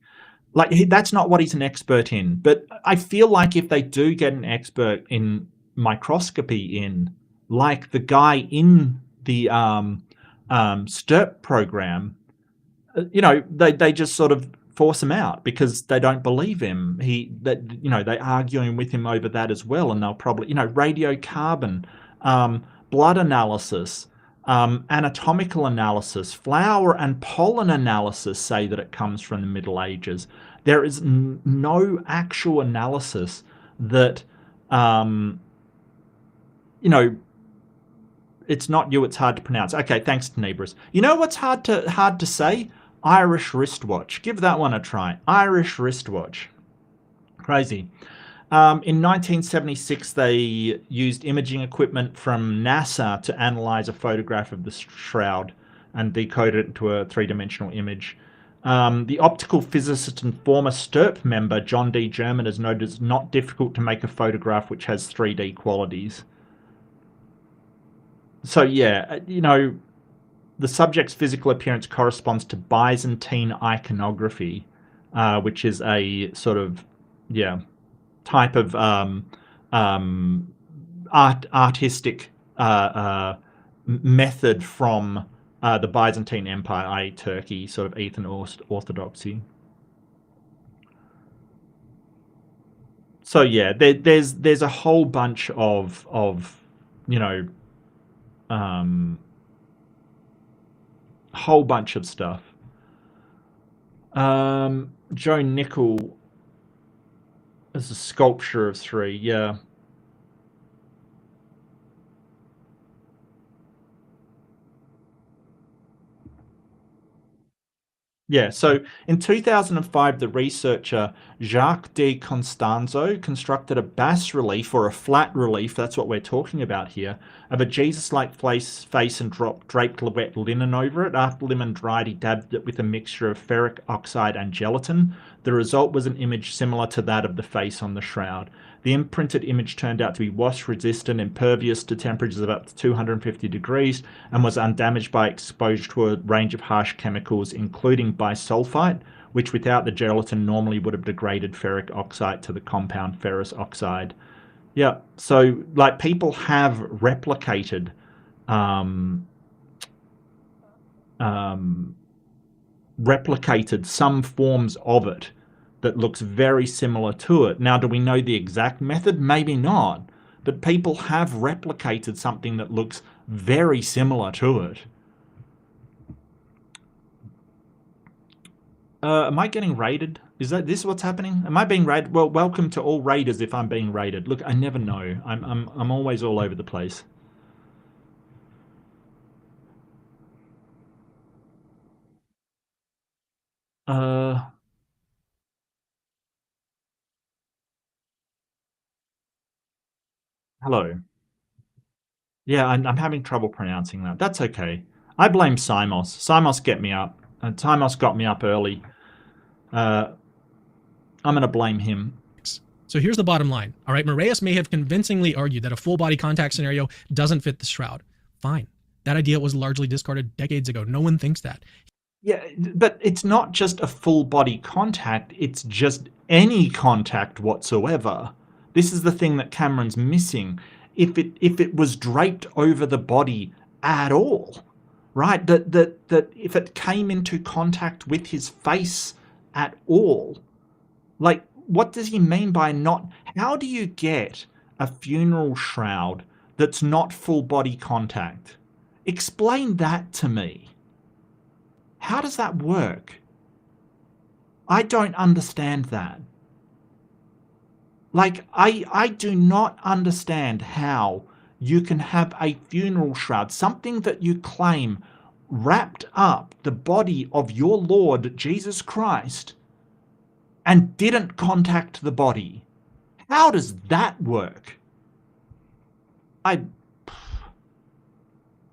Like, that's not what he's an expert in. But I feel like if they do get an expert in microscopy in, like the guy in the STERP program, they just sort of force him out because they don't believe him. They're arguing with him over that as well, and they'll probably, radiocarbon, blood analysis, anatomical analysis, flower and pollen analysis say that it comes from the Middle Ages. There is no actual analysis that, it's not you, it's hard to pronounce. Okay, thanks, Tenebris. You know what's hard to say? Irish wristwatch. Give that one a try. Irish wristwatch. Crazy. In 1976, they used imaging equipment from NASA to analyze a photograph of the Shroud and decode it into a three-dimensional image. The optical physicist and former STERP member, John D. German, has noted it's not difficult to make a photograph which has 3D qualities. So, yeah, the subject's physical appearance corresponds to Byzantine iconography, which is a sort of, type of artistic method from the Byzantine Empire, i.e. Turkey, sort of Eastern Orthodoxy. So yeah, there's a whole bunch of whole bunch of stuff. Joe Nickel is a sculpture of 3, yeah. Yeah, so in 2005, the researcher Jacques de Constanzo constructed a bas relief, or a flat relief, that's what we're talking about here, of a Jesus-like face and draped wet linen over it. After linen dried, he dabbed it with a mixture of ferric oxide and gelatin. The result was an image similar to that of the face on the Shroud. The imprinted image turned out to be wash-resistant, impervious to temperatures of up to 250 degrees, and was undamaged by exposure to a range of harsh chemicals, including bisulfite, which without the gelatin normally would have degraded ferric oxide to the compound ferrous oxide. Yeah, so like people have replicated replicated some forms of it that looks very similar to it. Now, do we know the exact method? Maybe not. But people have replicated something that looks very similar to it. Am I getting raided? Is this what's happening? Am I being raided? Well, welcome to all raiders if I'm being raided. Look, I never know. I'm always all over the place. Hello. Yeah, I'm having trouble pronouncing that. That's okay. I blame Simos. Simos get me up. And Simos got me up early. I'm going to blame him. So here's the bottom line. All right, Moraes may have convincingly argued that a full body contact scenario doesn't fit the Shroud. Fine. That idea was largely discarded decades ago. No one thinks that. Yeah, but it's not just a full body contact. It's just any contact whatsoever. This is the thing that Cameron's missing. If it was draped over the body at all, right? That if it came into contact with his face at all, like, what does he mean by not? How do you get a funeral shroud that's not full body contact? Explain that to me. How does that work? I don't understand that. Like, I do not understand how you can have a funeral shroud, something that you claim wrapped up the body of your Lord Jesus Christ, and didn't contact the body. How does that work?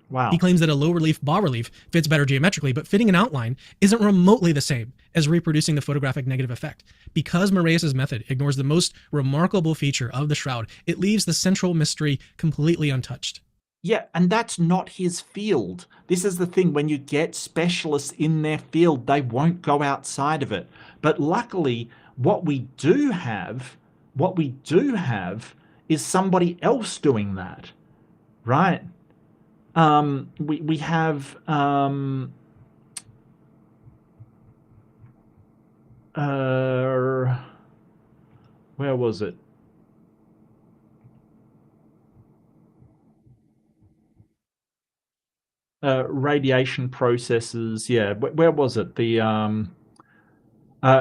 Wow. He claims that a low relief bas relief fits better geometrically, but fitting an outline isn't remotely the same as reproducing the photographic negative effect. Because Moraes' method ignores the most remarkable feature of the Shroud, it leaves the central mystery completely untouched. Yeah, and that's not his field. This is the thing, when you get specialists in their field, they won't go outside of it. But luckily, what we do have is somebody else doing that, right? We have where was it? Radiation processes. Yeah, where was it? The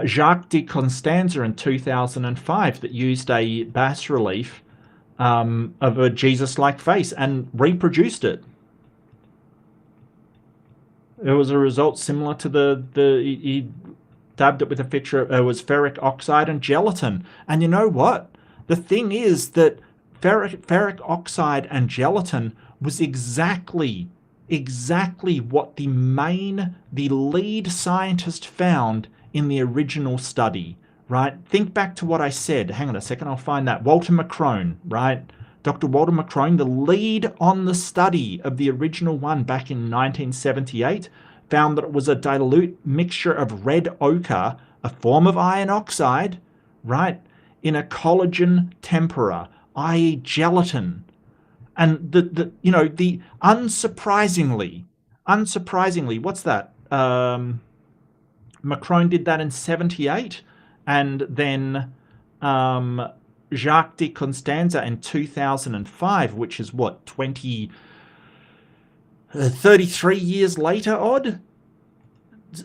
Jacques de Constanza in 2005 that used a bas relief of a Jesus-like face and reproduced it. It was a result similar to he dabbed it with a fixture. It was ferric oxide and gelatin. And you know what? The thing is that ferric oxide and gelatin was exactly what the lead scientist found in the original study, right? Think back to what I said. Hang on a second, I'll find that. Walter McCrone, right? Dr. Walter McCrone, the lead on the study of the original one back in 1978, found that it was a dilute mixture of red ochre, a form of iron oxide, right, in a collagen tempera, i.e. gelatin. And the unsurprisingly, what's that? Macron did that in 78, and then Jacques de Constanza in 2005, which is what, 33 years later, odd,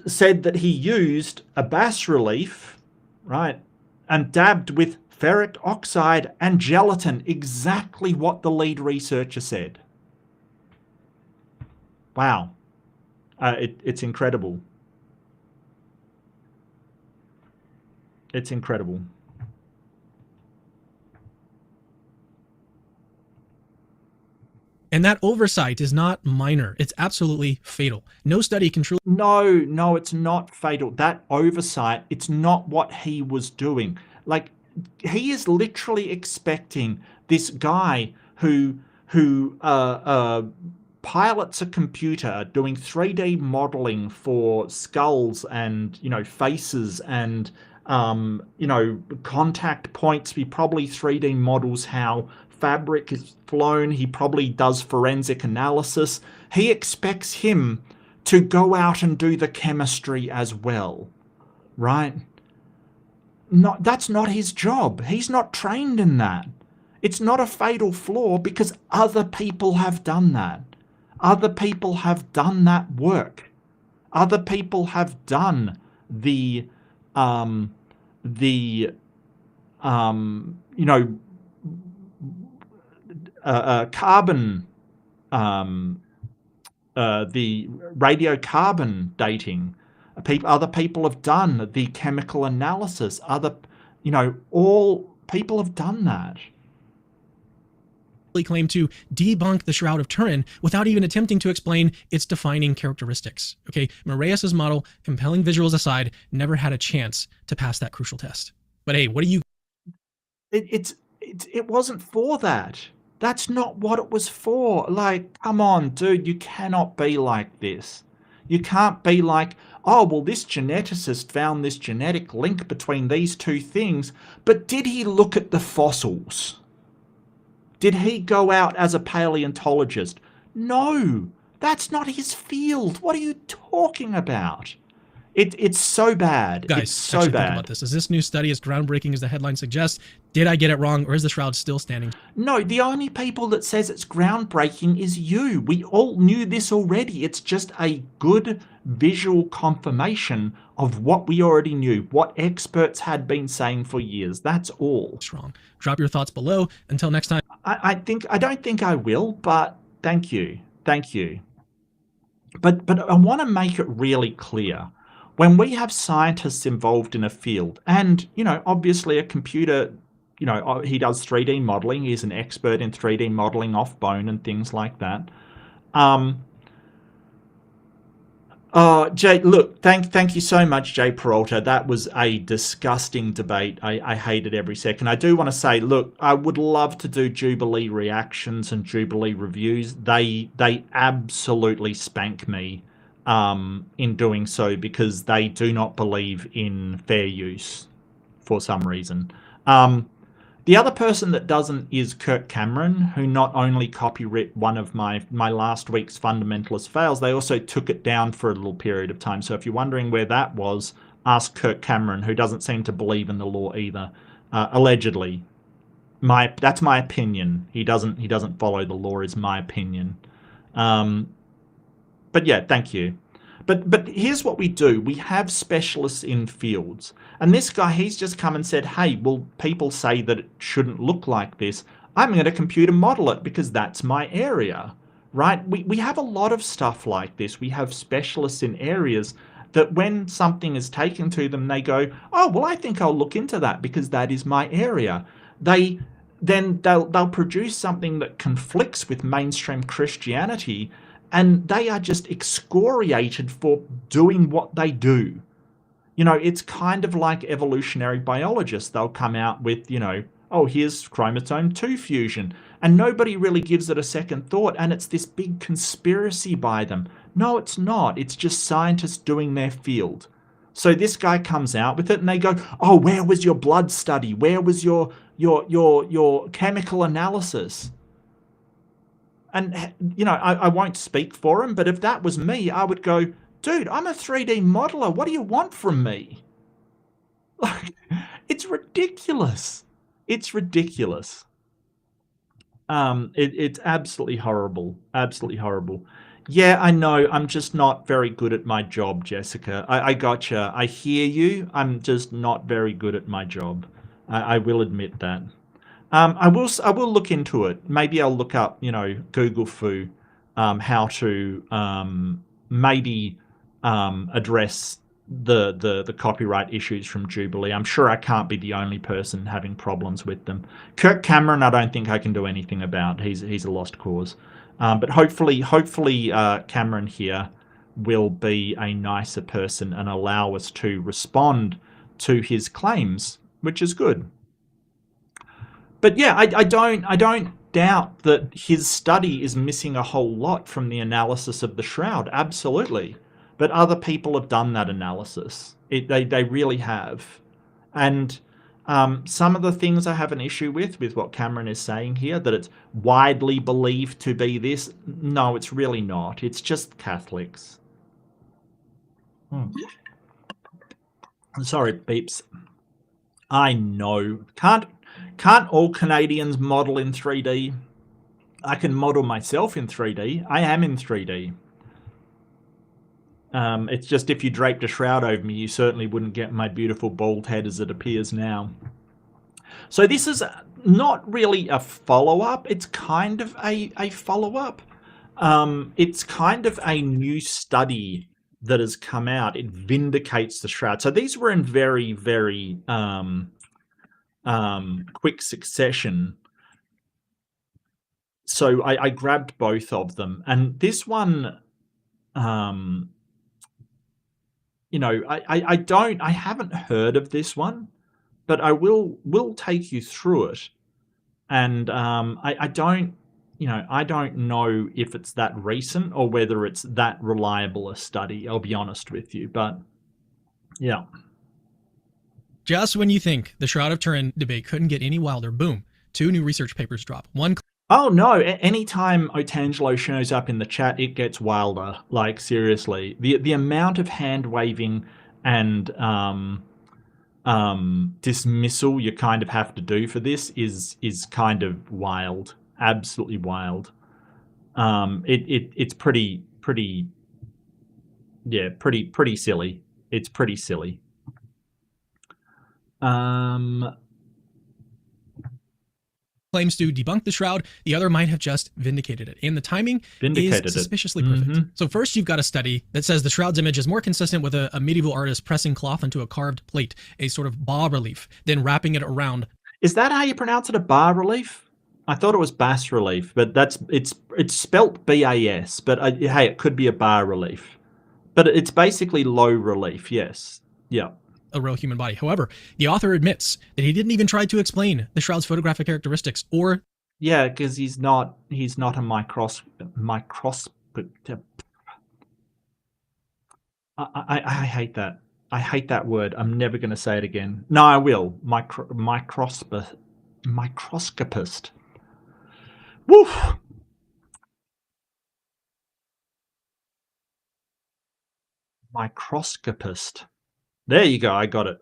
said that he used a bas relief, right, and dabbed with ferric oxide and gelatin, exactly what the lead researcher said. Wow. It's incredible. It's incredible. And that oversight is not minor. It's absolutely fatal. No study can truly... No, it's not fatal. That oversight, it's not what he was doing. Like, he is literally expecting this guy who pilots a computer doing 3D modeling for skulls and, faces and, contact points. He probably 3D models how fabric is flown. He probably does forensic analysis. He expects him to go out and do the chemistry as well, right? That's not his job. He's not trained in that. It's not a fatal flaw because other people have done that. Other people have done that work. Other people have done the carbon, the radiocarbon dating. Other people have done the chemical analysis. All people have done that. Claim to debunk the Shroud of Turin without even attempting to explain its defining characteristics. Okay, Marià's model, compelling visuals aside, never had a chance to pass that crucial test. But hey, what do you... It wasn't for that. That's not what it was for. Like, come on, dude, you cannot be like this. You can't be like, oh, well, this geneticist found this genetic link between these two things, but did he look at the fossils? Did he go out as a paleontologist? No, that's not his field. What are you talking about? It's so bad. Guys, it's so bad. Think about this. Is this new study as groundbreaking as the headline suggests? Did I get it wrong, or is the Shroud still standing? No, the only people that says it's groundbreaking is you. We all knew this already. It's just a good visual confirmation of what we already knew, what experts had been saying for years. That's all. Strong. Drop your thoughts below. Until next time. I don't think I will, but thank you. Thank you. But I want to make it really clear. When we have scientists involved in a field, and, obviously a computer, he does 3D modeling. He's an expert in 3D modeling off bone and things like that. Jay, look, thank you so much, Jay Peralta. That was a disgusting debate. I hated every second. I do want to say, look, I would love to do Jubilee reactions and Jubilee reviews. They absolutely spank me in doing so because they do not believe in fair use for some reason. The other person that doesn't is Kirk Cameron, who not only copywrit one of my last week's Fundamentalist fails, they also took it down for a little period of time. So if you're wondering where that was, ask Kirk Cameron, who doesn't seem to believe in the law either. Allegedly, that's my opinion. He doesn't follow the law, is my opinion. But yeah, thank you. But here's what we do. We have specialists in fields. And this guy, he's just come and said, hey, well, people say that it shouldn't look like this. I'm going to computer model it because that's my area, right? We have a lot of stuff like this. We have specialists in areas that when something is taken to them, they go, oh, well, I think I'll look into that because that is my area. They'll produce something that conflicts with mainstream Christianity, and they are just excoriated for doing what they do. It's kind of like evolutionary biologists. They'll come out with, oh, here's chromosome 2 fusion. And nobody really gives it a second thought. And it's this big conspiracy by them. No, it's not. It's just scientists doing their field. So this guy comes out with it and they go, oh, where was your blood study? Where was your chemical analysis? And, I won't speak for him, but if that was me, I would go, dude, I'm a 3D modeler. What do you want from me? Like, it's ridiculous. It's ridiculous. It's absolutely horrible. Absolutely horrible. Yeah, I know. I'm just not very good at my job, Jessica. I gotcha. I hear you. I'm just not very good at my job. I will admit that. I will look into it. Maybe I'll look up, Google Foo, how to maybe address the copyright issues from Jubilee. I'm sure I can't be the only person having problems with them. Kirk Cameron, I don't think I can do anything about. He's a lost cause. But hopefully Cameron here will be a nicer person and allow us to respond to his claims, which is good. But yeah, I don't doubt that his study is missing a whole lot from the analysis of the Shroud. Absolutely. But other people have done that analysis. They really have. And some of the things I have an issue with what Cameron is saying here, that it's widely believed to be this. No, it's really not. It's just Catholics. Sorry, beeps. I know. Can't all Canadians model in 3D? I can model myself in 3D. I am in 3D. It's just if you draped a shroud over me, you certainly wouldn't get my beautiful bald head as it appears now. So this is not really a follow-up. It's kind of a follow-up. It's kind of a new study that has come out. It vindicates the shroud. So these were in very, very quick succession. So I grabbed both of them, and this one, you know, I haven't heard of this one, but I will take you through it. And I don't, you know, I don't know if it's that recent or whether it's that reliable a study. I'll be honest with you, but yeah. Just when you think the Shroud of Turin debate couldn't get any wilder, boom, 2 new research papers drop. One. Oh no! Anytime Otangelo shows up in the chat, it gets wilder. Like seriously, the amount of hand waving and dismissal you kind of have to do for this is kind of wild, absolutely wild. It's pretty yeah, pretty silly. It's pretty silly. Claims to debunk the Shroud, the other might have just vindicated it. And the timing is suspiciously perfect. So first you've got a study that says the Shroud's image is more consistent with a medieval artist pressing cloth onto a carved plate, a sort of bas-relief, then wrapping it around. Is that how you pronounce it, a bas-relief? I thought it was bas-relief, but it's spelt B-A-S, but hey, it could be a bas-relief. But it's basically low relief, yes. Yeah. A real human body. However, the author admits that he didn't even try to explain the Shroud's photographic characteristics or... Yeah, because he's not a microscopic... I hate that. I hate that word. I'm never going to say it again. No, I will. Microscopist. Woof! Microscopist. There you go. I got it.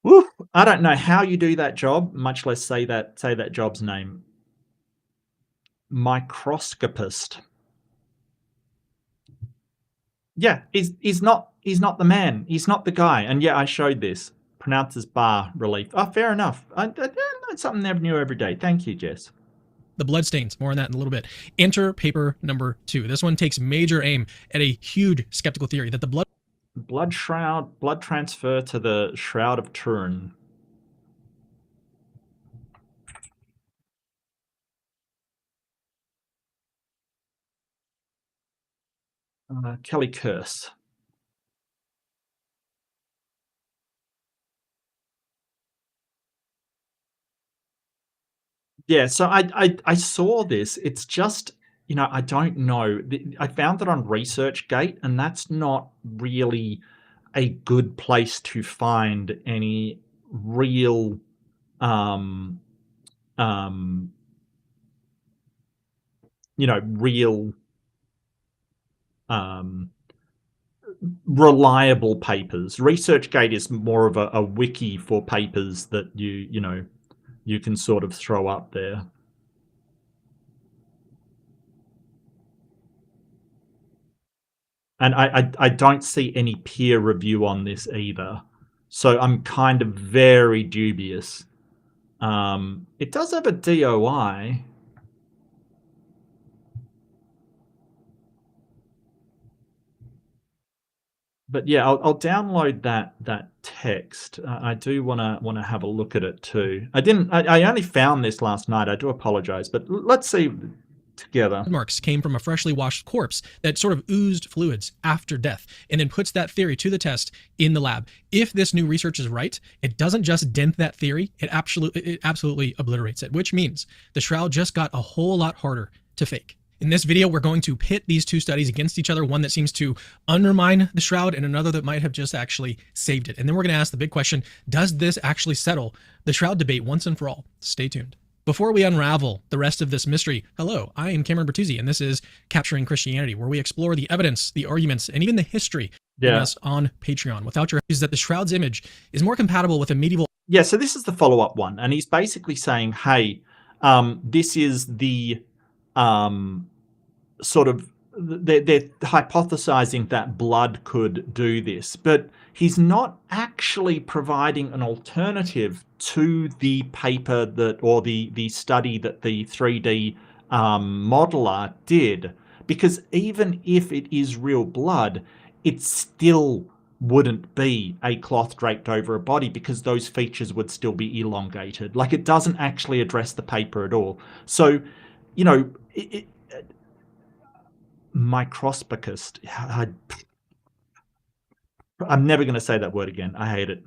Woo! I don't know how you do that job, much less say that job's name. Microscopist. Yeah, he's not the man. He's not the guy. And yeah, I showed this. Pronounces bas-relief. Oh, fair enough. I learn something new every day. Thank you, Jess. The bloodstains, more on that in a little bit. Enter paper number 2. This one takes major aim at a huge skeptical theory that the blood transfer to the Shroud of Turin. Kelly Curse. Yeah, so I saw this. It's just, you know, I don't know. I found it on ResearchGate, and that's not really a good place to find any real you know, real reliable papers. ResearchGate is more of a wiki for papers that you know, you can sort of throw up there. And I don't see any peer review on this either. So I'm kind of very dubious. It does have a DOI. But yeah, I'll download that text. I do want to have a look at it too. I only found this last night. I do apologize, but let's see together. Marks came from a freshly washed corpse that sort of oozed fluids after death, and then puts that theory to the test in the lab. If this new research is right, it doesn't just dent that theory, it absolutely obliterates it, which means the Shroud just got a whole lot harder to fake. In this video, we're going to pit these 2 studies against each other, one that seems to undermine the Shroud and another that might have just actually saved it. And then we're going to ask the big question, does this actually settle the Shroud debate once and for all? Stay tuned. Before we unravel the rest of this mystery, hello, I am Cameron Bertuzzi, and this is Capturing Christianity, where we explore the evidence, the arguments, and even the history us on Patreon. Without your is that the Shroud's image is more compatible with a medieval. Yeah, so this is the follow-up one, and he's basically saying, hey, this is the sort of, they're hypothesizing that blood could do this, but he's not actually providing an alternative to the paper that, or the study that the 3D modeler did, because even if it is real blood, it still wouldn't be a cloth draped over a body, because those features would still be elongated. Like, it doesn't actually address the paper at all. So, you know, microscopist. I'm never going to say that word again. I hate it.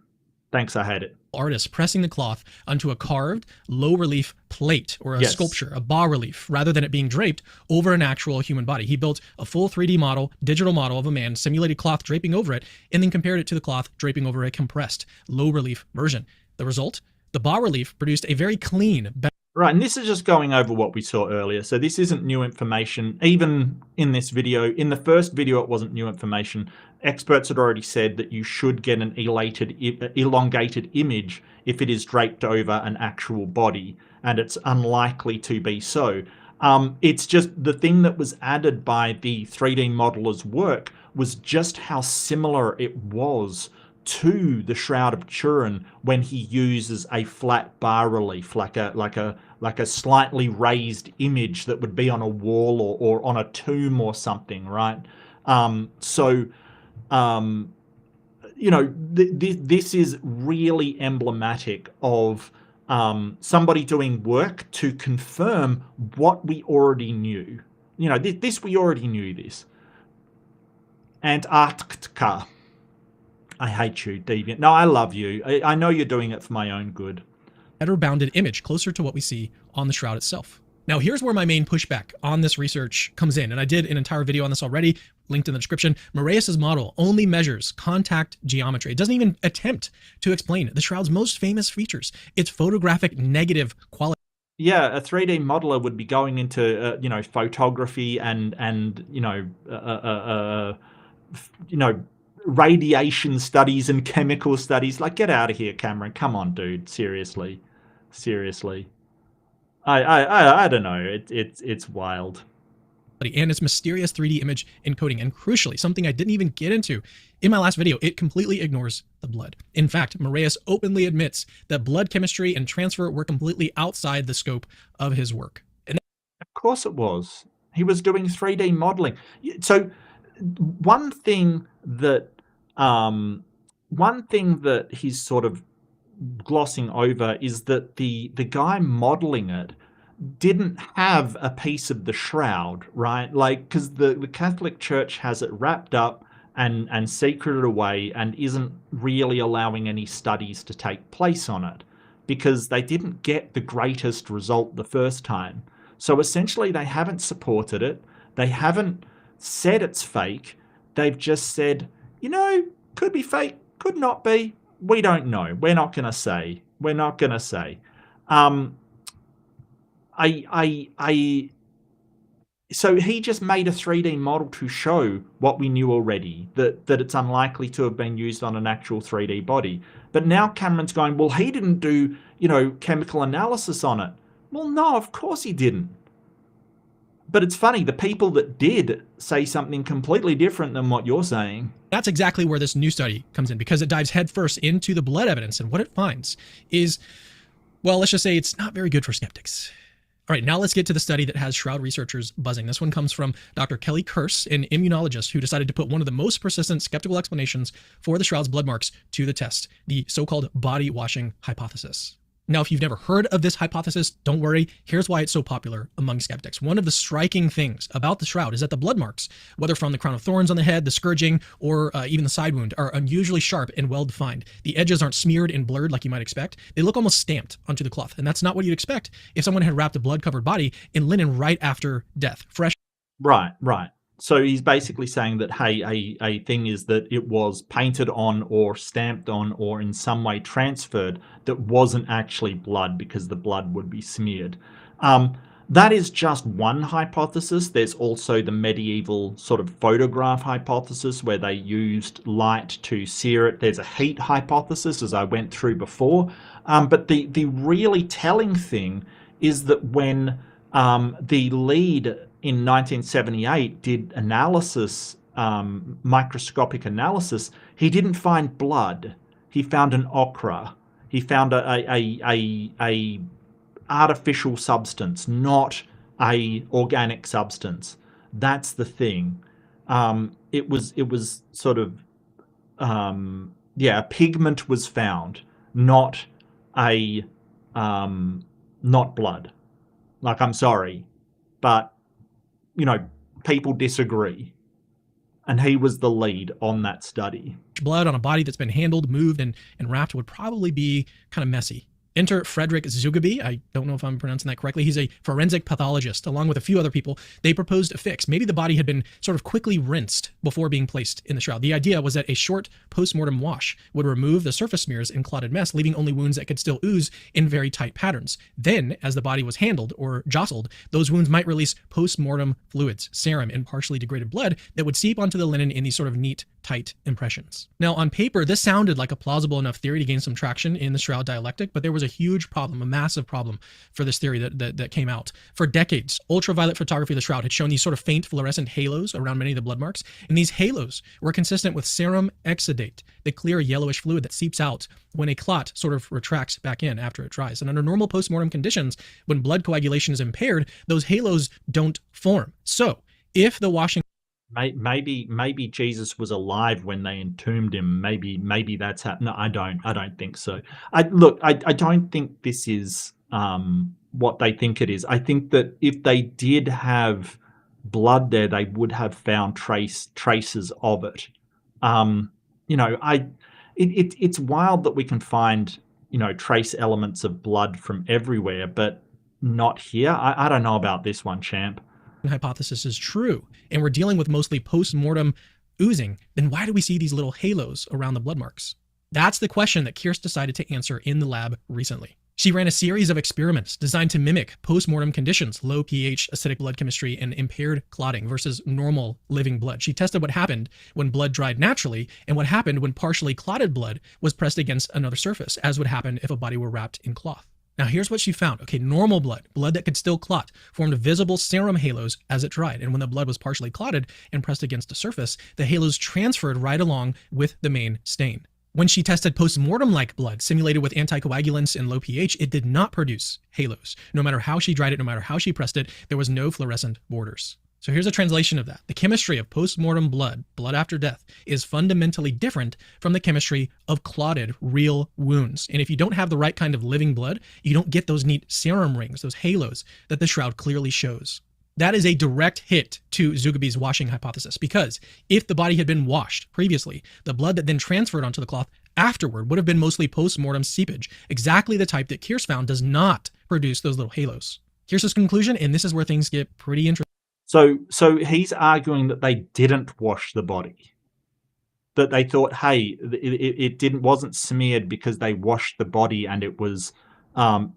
Thanks, I hate it. Artist pressing the cloth onto a carved, low-relief plate or a sculpture, a bas-relief, rather than it being draped over an actual human body. He built a full 3D model, digital model of a man, simulated cloth draping over it, and then compared it to the cloth draping over a compressed, low-relief version. The result? The bas-relief produced a very clean, right, and this is just going over what we saw earlier. So this isn't new information. Even in this video, in the first video, it wasn't new information. Experts had already said that you should get an elongated image if it is draped over an actual body, and it's unlikely to be so. It's just the thing that was added by the 3D modeler's work was just how similar it was to the Shroud of Turin when he uses a flat bas relief, like a slightly raised image that would be on a wall or on a tomb or something, right? You know, this is really emblematic of somebody doing work to confirm what we already knew. You know, we already knew this. Antarctica. I hate you, Deviant. No, I love you. I know you're doing it for my own good. Better bounded image, closer to what we see on the Shroud itself. Now, here's where my main pushback on this research comes in, and I did an entire video on this already, linked in the description. Marià's model only measures contact geometry. It doesn't even attempt to explain the Shroud's most famous features, its photographic negative quality. Yeah, a 3D modeler would be going into, you know, photography and you know, radiation studies and chemical studies. Like, get out of here, Cameron. Come on, dude. Seriously. I don't know. It's wild. And its mysterious 3D image encoding, and crucially, something I didn't even get into in my last video, it completely ignores the blood. In fact, Marià openly admits that blood chemistry and transfer were completely outside the scope of his work. And of course it was. He was doing 3D modeling. So one thing that he's sort of glossing over is that the guy modeling it didn't have a piece of the Shroud, right? Like, because the Catholic Church has it wrapped up and secreted away and isn't really allowing any studies to take place on it, because they didn't get the greatest result the first time. So essentially they haven't supported it. They haven't said it's fake. They've just said, you know, could be fake, could not be. We don't know. We're not going to say. So he just made a 3D model to show what we knew already, that it's unlikely to have been used on an actual 3D body. But now Cameron's going, well, he didn't do, you know, chemical analysis on it. Well, no, of course he didn't. But it's funny, the people that did say something completely different than what you're saying. That's exactly where this new study comes in, because it dives headfirst into the blood evidence, and what it finds is, well, let's just say it's not very good for skeptics. All right, now let's get to the study that has Shroud researchers buzzing. This one comes from Dr. Kelly Kearse, an immunologist who decided to put one of the most persistent skeptical explanations for the Shroud's blood marks to the test, the so-called body washing hypothesis. Now, if you've never heard of this hypothesis, don't worry. Here's why it's so popular among skeptics. One of the striking things about the Shroud is that the blood marks, whether from the crown of thorns on the head, the scourging, or even the side wound, are unusually sharp and well-defined. The edges aren't smeared and blurred like you might expect. They look almost stamped onto the cloth, and that's not what you'd expect if someone had wrapped a blood-covered body in linen right after death. Fresh. Right. So he's basically saying that, hey, a thing is that it was painted on or stamped on or in some way transferred that wasn't actually blood because the blood would be smeared. That is just one hypothesis. There's also the medieval sort of photograph hypothesis where they used light to sear it. There's a heat hypothesis, as I went through before. But the really telling thing is that when the lead in 1978 did analysis, microscopic analysis, he didn't find blood. He found an ochre. He found a artificial substance, not a organic substance. That's the thing. It was sort of a pigment was found, not a not blood. Like, I'm sorry, but people disagree, and he was the lead on that study. Blood on a body that's been handled, moved, and wrapped would probably be kind of messy. Enter Frederick Zugabe. I don't know if I'm pronouncing that correctly. He's a forensic pathologist. Along with a few other people, they proposed a fix. Maybe the body had been sort of quickly rinsed before being placed in the shroud. The idea was that a short post-mortem wash would remove the surface smears and clotted mess, leaving only wounds that could still ooze in very tight patterns. Then, as the body was handled or jostled, those wounds might release post-mortem fluids, serum, and partially degraded blood that would seep onto the linen in these sort of neat, tight impressions. Now, on paper, this sounded like a plausible enough theory to gain some traction in the Shroud dialectic, but there was a huge problem, a massive problem for this theory that came out. For decades, ultraviolet photography of the Shroud had shown these sort of faint fluorescent halos around many of the blood marks, and these halos were consistent with serum exudate, the clear yellowish fluid that seeps out when a clot sort of retracts back in after it dries. And under normal postmortem conditions, when blood coagulation is impaired, those halos don't form. So, if the washing Maybe Jesus was alive when they entombed him. Maybe that's happened. No, I don't think so. I don't think this is what they think it is. I think that if they did have blood there, they would have found traces of it. It's wild that we can find trace elements of blood from everywhere, but not here. I don't know about this one, champ. hypothesis is true, and we're dealing with mostly post-mortem oozing, then why do we see these little halos around the blood marks? That's the question that Kirst decided to answer in the lab recently. She ran a series of experiments designed to mimic post-mortem conditions, low pH, acidic blood chemistry, and impaired clotting versus normal living blood. She tested what happened when blood dried naturally and what happened when partially clotted blood was pressed against another surface, as would happen if a body were wrapped in cloth. Now here's what she found. Okay, normal blood that could still clot, formed visible serum halos as it dried. And when the blood was partially clotted and pressed against the surface, the halos transferred right along with the main stain. When she tested post-mortem-like blood simulated with anticoagulants and low pH, it did not produce halos. No matter how she dried it, no matter how she pressed it, there was no fluorescent borders. So here's a translation of that. The chemistry of post-mortem blood after death, is fundamentally different from the chemistry of clotted, real wounds. And if you don't have the right kind of living blood, you don't get those neat serum rings, those halos that the Shroud clearly shows. That is a direct hit to Zugabe's washing hypothesis, because if the body had been washed previously, the blood that then transferred onto the cloth afterward would have been mostly post-mortem seepage, exactly the type that Kirst found does not produce those little halos. Here's his conclusion, and this is where things get pretty interesting. So he's arguing that they didn't wash the body, that they thought, hey, it wasn't smeared because they washed the body and it was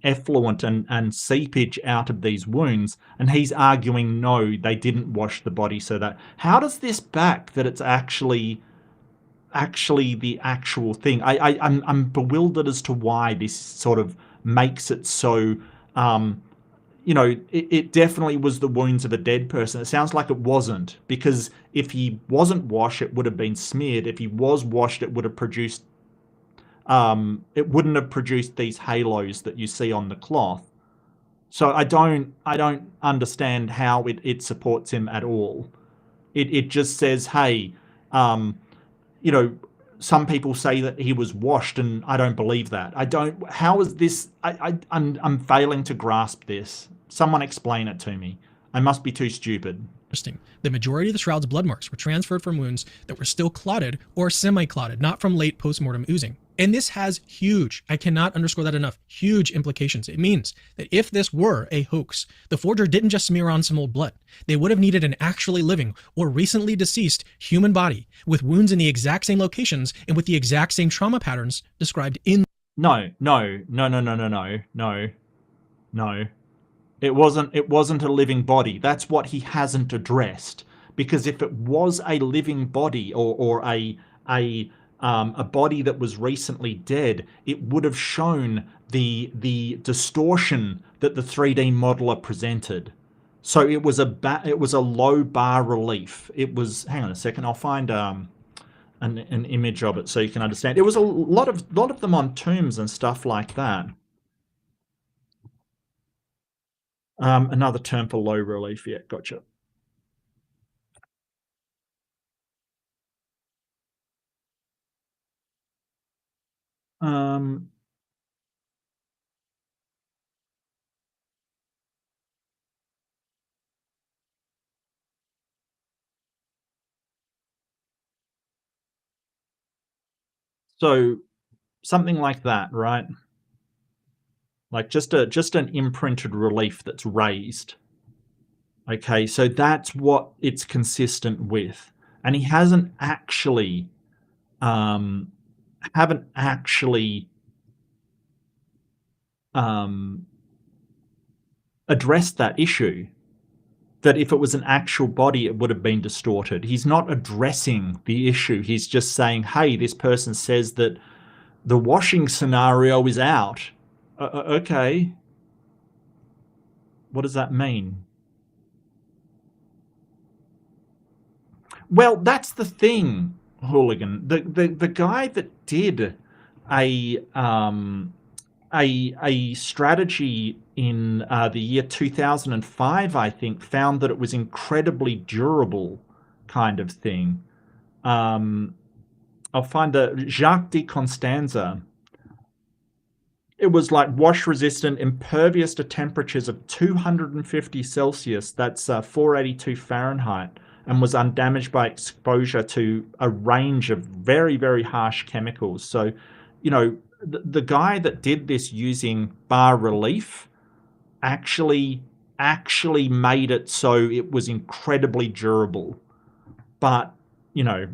effluent and seepage out of these wounds. And he's arguing, no, they didn't wash the body. So that, how does this back that it's actually the actual thing? I'm bewildered as to why this sort of makes it so. It definitely was the wounds of a dead person. It sounds like it wasn't, because if he wasn't washed, it would have been smeared. If he was washed, it would have produced. It wouldn't have produced these halos that you see on the cloth. So I don't understand how it supports him at all. It just says, hey, some people say that he was washed, and I don't believe that. How is this? I'm failing to grasp this. Someone explain it to me. I must be too stupid. Interesting. The majority of the Shroud's blood marks were transferred from wounds that were still clotted or semi-clotted, not from late post-mortem oozing. And this has huge, I cannot underscore that enough, huge implications. It means that if this were a hoax, the forger didn't just smear on some old blood. They would have needed an actually living or recently deceased human body with wounds in the exact same locations and with the exact same trauma patterns described in. No. It wasn't a living body. That's what he hasn't addressed. Because if it was a living body or a body that was recently dead, it would have shown the distortion that the 3D modeler presented. So it was a low bar relief. It was, hang on a second, I'll find an image of it so you can understand. It was a lot of them on tombs and stuff like that. Another term for low relief. Yeah, gotcha. So something like that, right? Like just an imprinted relief that's raised. Okay, so that's what it's consistent with. And he haven't actually addressed that issue, that if it was an actual body, it would have been distorted. He's not addressing the issue. He's just saying, hey, this person says that the washing scenario is out. Okay. What does that mean? Well, that's the thing, Hooligan. The guy that did a strategy in the year 2005, I think, found that it was incredibly durable, kind of thing. I'll find Jacques de Constanza. It was like wash resistant, impervious to temperatures of 250 Celsius, that's 482 Fahrenheit, and was undamaged by exposure to a range of very, very harsh chemicals. So, you know, the guy that did this using bas relief actually made it so it was incredibly durable. But, you know,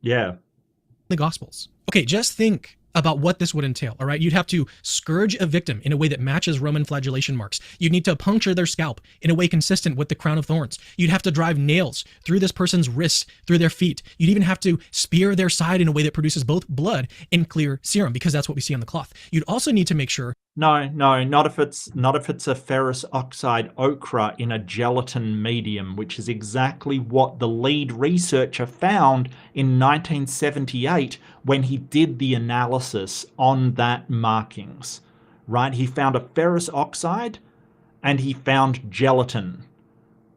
yeah. The Gospels. Okay, just think about what this would entail, all right? You'd have to scourge a victim in a way that matches Roman flagellation marks. You'd need to puncture their scalp in a way consistent with the crown of thorns. You'd have to drive nails through this person's wrists, through their feet. You'd even have to spear their side in a way that produces both blood and clear serum, because that's what we see on the cloth. You'd also need to make sure. No, not if it's a ferrous oxide ochre in a gelatin medium, which is exactly what the lead researcher found in 1978 when he did the analysis on that markings, right? He found a ferrous oxide and he found gelatin.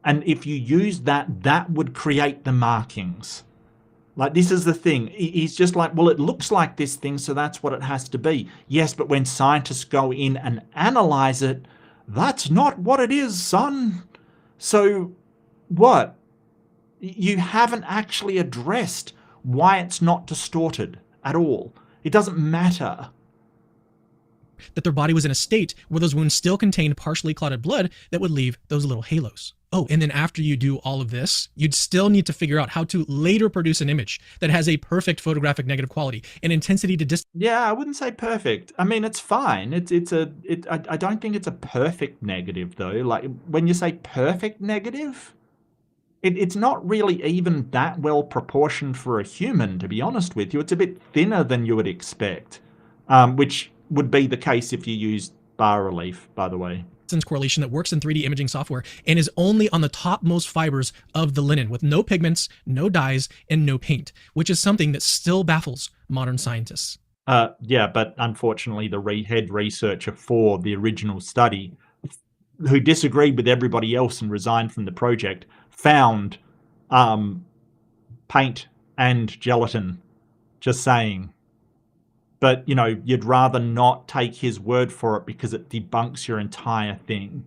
And if you use that, that would create the markings. Like, this is the thing. He's just like, well, it looks like this thing, so that's what it has to be. Yes, but when scientists go in and analyze it, that's not what it is, son. So what? You haven't actually addressed why it's not distorted at all. It doesn't matter. That their body was in a state where those wounds still contained partially clotted blood that would leave those little halos. Oh, and then after you do all of this, you'd still need to figure out how to later produce an image that has a perfect photographic negative quality and intensity to distance. Yeah, I wouldn't say perfect. I mean, it's fine. I don't think it's a perfect negative, though. Like, when you say perfect negative, it's not really even that well proportioned for a human, to be honest with you. It's a bit thinner than you would expect, which would be the case if you used bas relief, by the way. Correlation that works in 3D imaging software and is only on the topmost fibers of the linen, with no pigments, no dyes, and no paint, which is something that still baffles modern scientists. Yeah, but unfortunately the head researcher for the original study, who disagreed with everybody else and resigned from the project, found paint and gelatin. Just saying. But, you know, you'd rather not take his word for it because it debunks your entire thing.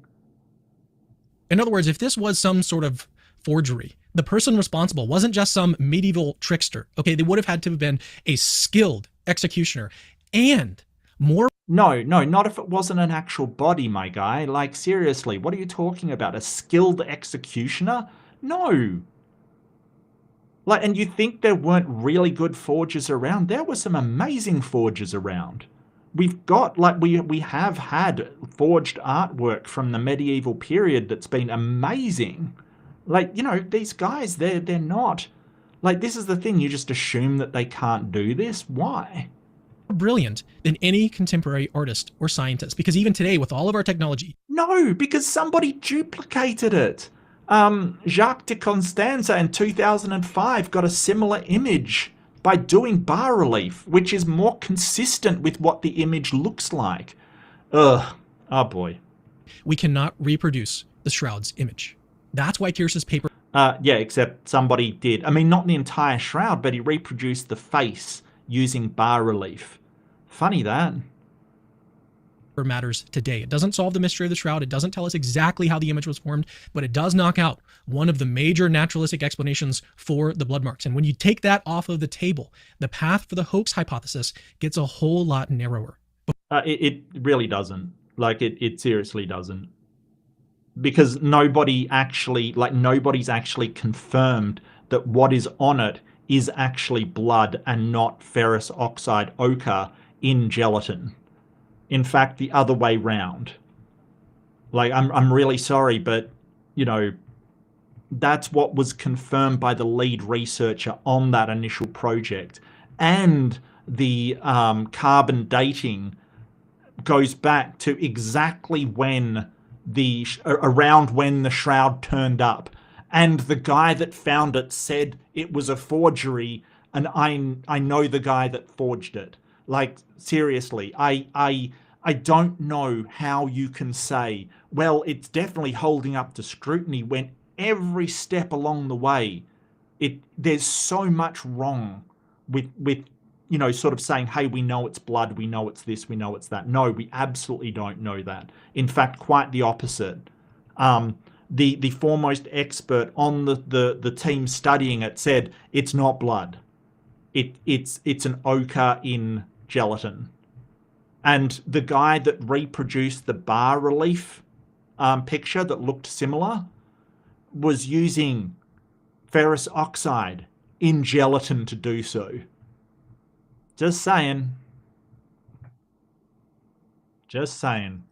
In other words, if this was some sort of forgery, the person responsible wasn't just some medieval trickster. Okay, they would have had to have been a skilled executioner and more. No, not if it wasn't an actual body, my guy. Like, seriously, what are you talking about? A skilled executioner? No. Like, and you think there weren't really good forgers around? There were some amazing forgers around. We've got, like, we have had forged artwork from the medieval period that's been amazing. Like, you know, these guys, they're not. Like, this is the thing, you just assume that they can't do this? Why? Brilliant than any contemporary artist or scientist, because even today, with all of our technology. No, because somebody duplicated it. Jacques de Constanza in 2005 got a similar image by doing bas relief, which is more consistent with what the image looks like. Ugh. Oh boy. We cannot reproduce the Shroud's image. That's why Kyrce's paper. Yeah, except somebody did. I mean, not the entire Shroud, but he reproduced the face using bas relief. Funny that. Matters today. It doesn't solve the mystery of the Shroud. It doesn't tell us exactly how the image was formed, but it does knock out one of the major naturalistic explanations for the blood marks. And when you take that off of the table, the path for the hoax hypothesis gets a whole lot narrower. It really doesn't. Like, it seriously doesn't. Because nobody's actually confirmed that what is on it is actually blood and not ferrous oxide ochre in gelatin. In fact, the other way round. Like, I'm really sorry, but, you know, that's what was confirmed by the lead researcher on that initial project. And the carbon dating goes back to exactly when around when the Shroud turned up. And the guy that found it said it was a forgery, and I know the guy that forged it. Like, seriously, I don't know how you can say, well, it's definitely holding up to scrutiny when every step along the way, there's so much wrong with you know, sort of saying, hey, we know it's blood, we know it's this, we know it's that. No, we absolutely don't know that. In fact, quite the opposite. The foremost expert on the team studying it said it's not blood. It's an ochre in gelatin. And the guy that reproduced the bas relief picture that looked similar was using ferrous oxide in gelatin to do so. Just saying. Just saying.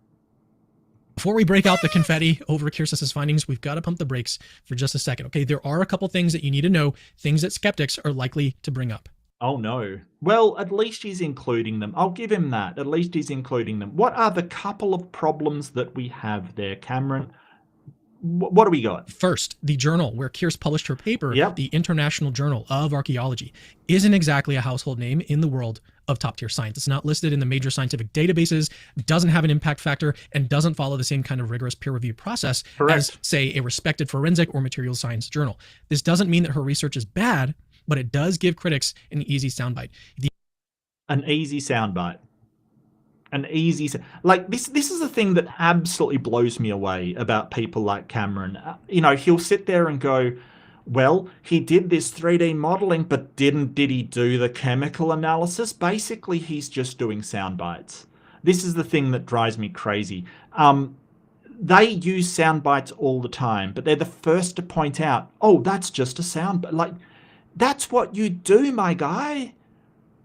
Before we break out the confetti over Kyrce's findings, we've got to pump the brakes for just a second. Okay, there are a couple things that you need to know, things that skeptics are likely to bring up. Oh no. Well, at least he's including them. I'll give him that. At least he's including them. What are the couple of problems that we have there, Cameron? What do we got? First, the journal where Kyrce published her paper, Yep. the International Journal of Archaeology, isn't exactly a household name in the world of top-tier science. It's not listed in the major scientific databases, doesn't have an impact factor, and doesn't follow the same kind of rigorous peer review process as, say, a respected forensic or materials science journal. This doesn't mean that her research is bad, but it does give critics an easy soundbite. An easy soundbite. An easy... Like, this is the thing that absolutely blows me away about people like Cameron. You know, he'll sit there and go, well, he did this 3D modeling, but did he do the chemical analysis? Basically, he's just doing sound bites. This is the thing that drives me crazy. They use sound bites all the time, but they're the first to point out, oh, that's just a sound bite. Like, that's what you do, my guy.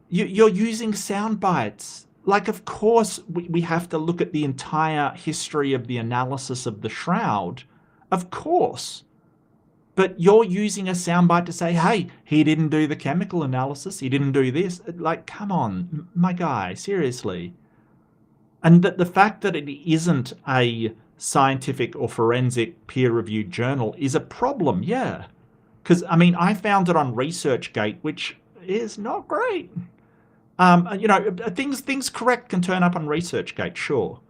You're using sound bites. Like, of course, we have to look at the entire history of the analysis of the Shroud. Of course. But you're using a soundbite to say, hey, he didn't do the chemical analysis. He didn't do this. Like, come on, my guy, seriously. And the fact that it isn't a scientific or forensic peer-reviewed journal is a problem, yeah. Because, I mean, I found it on ResearchGate, which is not great. You know, things correct can turn up on ResearchGate, sure.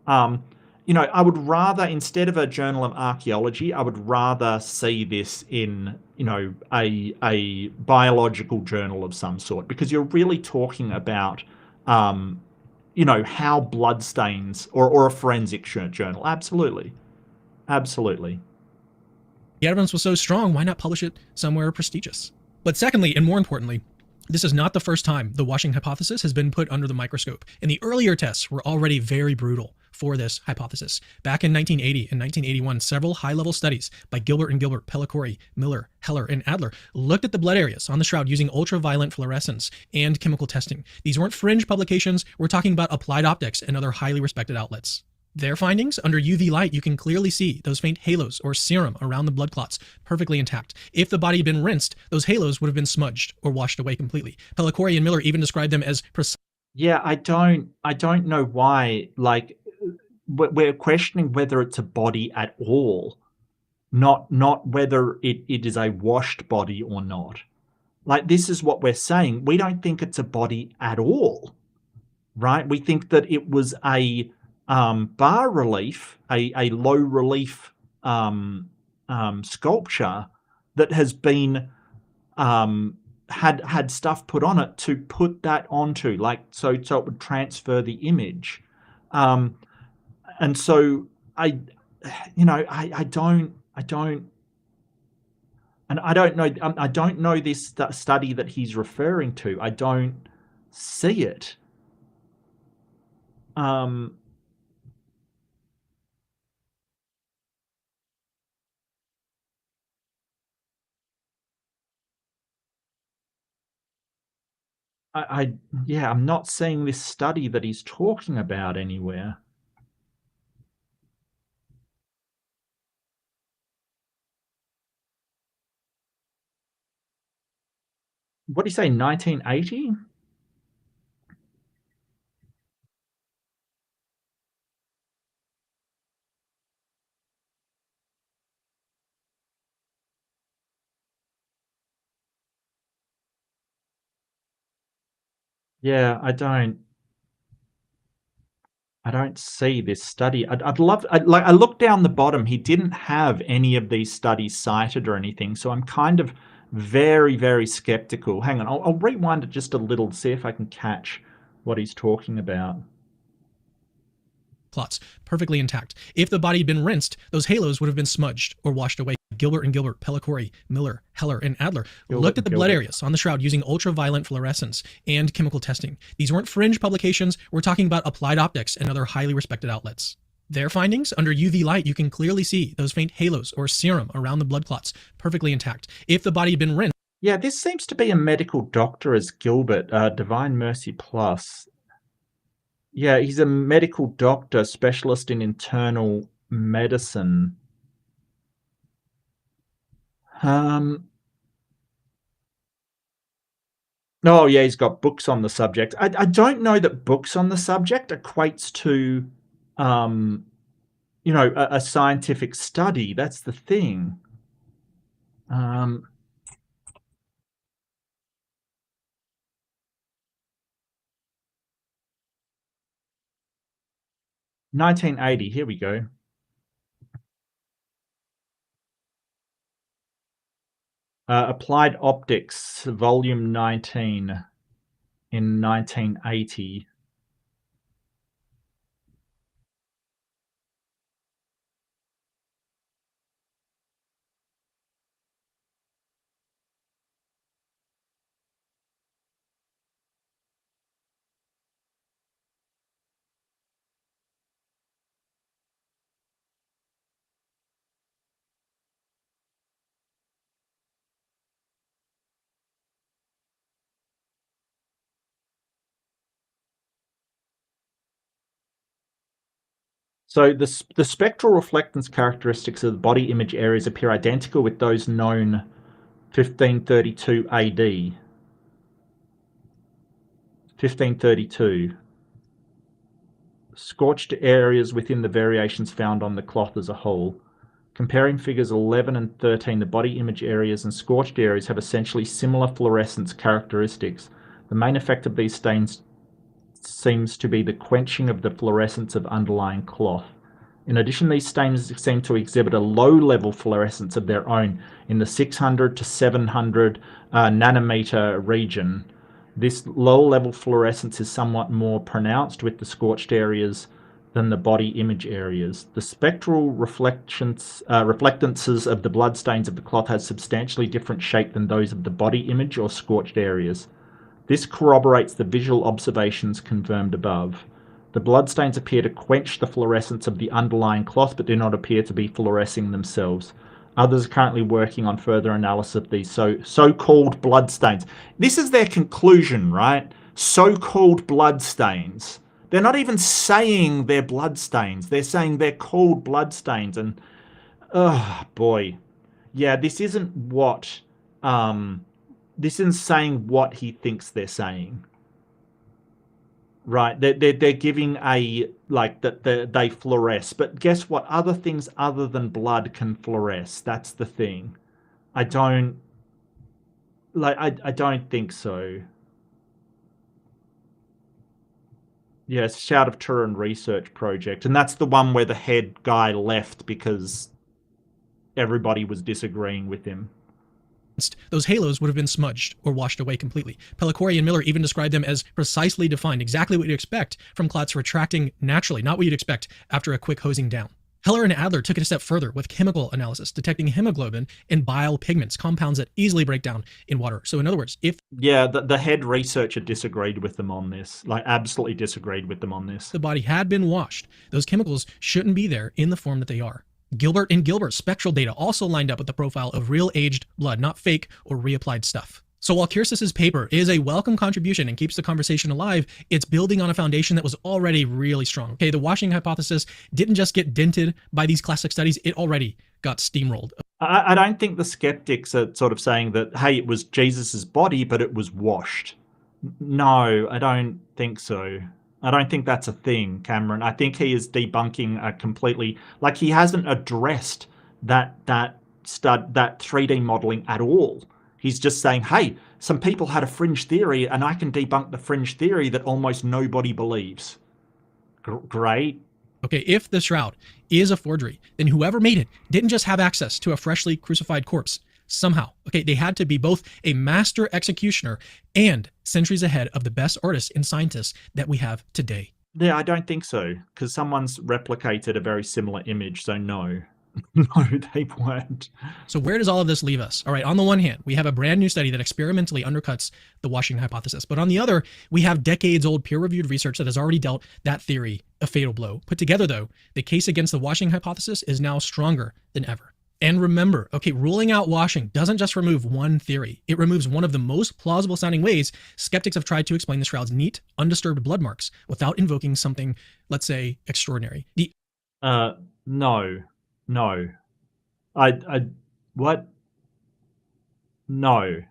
You know, I would rather, instead of a journal of archaeology, I would rather see this in, you know, a biological journal of some sort, because you're really talking about, you know, how blood stains, or a forensic journal, absolutely. Absolutely. The evidence was so strong, why not publish it somewhere prestigious? But secondly, and more importantly, this is not the first time the washing hypothesis has been put under the microscope, and the earlier tests were already very brutal for this hypothesis. Back in 1980 and 1981, several high-level studies by Gilbert and Gilbert, Pellicore, Miller, Heller, and Adler looked at the blood areas on the shroud using ultraviolet fluorescence and chemical testing. These weren't fringe publications. We're talking about Applied Optics and other highly respected outlets. Their findings, under UV light, you can clearly see those faint halos or serum around the blood clots perfectly intact. If the body had been rinsed, those halos would have been smudged or washed away completely. Pellicore and Miller even described them as precise. Yeah, I don't know why, like, we're questioning whether it's a body at all, not whether it is a washed body or not. Like, this is what we're saying. We don't think it's a body at all, right? We think that it was a bas relief, a low relief sculpture that has been had stuff put on it to put that onto, like, so it would transfer the image. And so I don't, and I don't know this study that he's referring to. I don't see it. Yeah, I'm not seeing this study that he's talking about anywhere. What do you say, 1980? Yeah, I don't see this study. I'd love, like, I looked down the bottom. He didn't have any of these studies cited or anything, so I'm kind of very, very skeptical. Hang on, I'll rewind it just a little to see if I can catch what he's talking about. Clots perfectly intact. If the body had been rinsed, those halos would have been smudged or washed away. Gilbert and Gilbert, Pellicore, Miller, Heller, and Adler looked at the blood areas on the shroud using ultraviolet fluorescence and chemical testing. These weren't fringe publications. We're talking about Applied Optics and other highly respected outlets. Their findings, under UV light, you can clearly see those faint halos or serum around the blood clots perfectly intact. If the body had been rinsed. Yeah, this seems to be a medical doctor as Gilbert, Divine Mercy Plus. Yeah, he's a medical doctor, specialist in internal medicine. Oh, yeah, he's got books on the subject. I don't know that books on the subject equates to, a scientific study. That's the thing. 1980, here we go. Applied Optics, Volume 19 in 1980. So the spectral reflectance characteristics of the body image areas appear identical with those known 1532 AD. 1532. Scorched areas within the variations found on the cloth as a whole. Comparing figures 11 and 13, the body image areas and scorched areas have essentially similar fluorescence characteristics. The main effect of these stains seems to be the quenching of the fluorescence of underlying cloth. In addition, these stains seem to exhibit a low-level fluorescence of their own in the 600 to 700 nanometer region. This low-level fluorescence is somewhat more pronounced with the scorched areas than the body image areas. The spectral reflectances of the bloodstains of the cloth has substantially different shape than those of the body image or scorched areas. This corroborates the visual observations confirmed above. The bloodstains appear to quench the fluorescence of the underlying cloth, but do not appear to be fluorescing themselves. Others are currently working on further analysis of these so-called bloodstains. This is their conclusion, right? So-called bloodstains. They're not even saying they're bloodstains. They're saying they're called bloodstains. And, oh, boy. Yeah, this isn't what... this isn't saying what he thinks they're saying. Right, they're giving a, like, that they fluoresce. But guess what? Other things other than blood can fluoresce. That's the thing. I don't think so. Yes, Shroud of Turin research project. And that's the one where the head guy left because everybody was disagreeing with him. Those halos would have been smudged or washed away completely. Pellicore and Miller even described them as precisely defined, exactly what you'd expect from clots retracting naturally, not what you'd expect after a quick hosing down. Heller and Adler took it a step further with chemical analysis, detecting hemoglobin and bile pigments, compounds that easily break down in water. So in other words, if... Yeah, the head researcher disagreed with them on this, like absolutely disagreed with them on this. The body had been washed. Those chemicals shouldn't be there in the form that they are. Gilbert and Gilbert's spectral data also lined up with the profile of real aged blood, not fake or reapplied stuff. So while Kiersis's paper is a welcome contribution and keeps the conversation alive, it's building on a foundation that was already really strong. Okay, the washing hypothesis didn't just get dented by these classic studies, it already got steamrolled. I don't think the skeptics are sort of saying that, hey, it was Jesus's body, but it was washed. No, I don't think so. I don't think that's a thing, Cameron. I think he is debunking a completely, like, he hasn't addressed that 3D modeling at all. He's just saying, hey, some people had a fringe theory and I can debunk the fringe theory that almost nobody believes. Great. Okay, if the Shroud is a forgery, then whoever made it didn't just have access to a freshly crucified corpse. Somehow, okay, they had to be both a master executioner and centuries ahead of the best artists and scientists that we have today. Yeah, I don't think so, because someone's replicated a very similar image, so no. No, they weren't. So where does all of this leave us? All right, on the one hand, we have a brand new study that experimentally undercuts the washing hypothesis. But on the other, we have decades-old peer-reviewed research that has already dealt that theory a fatal blow. Put together, though, the case against the washing hypothesis is now stronger than ever. And remember, okay, ruling out washing doesn't just remove one theory. It removes one of the most plausible sounding ways skeptics have tried to explain the Shroud's neat, undisturbed blood marks without invoking something, let's say, extraordinary. No. What? No.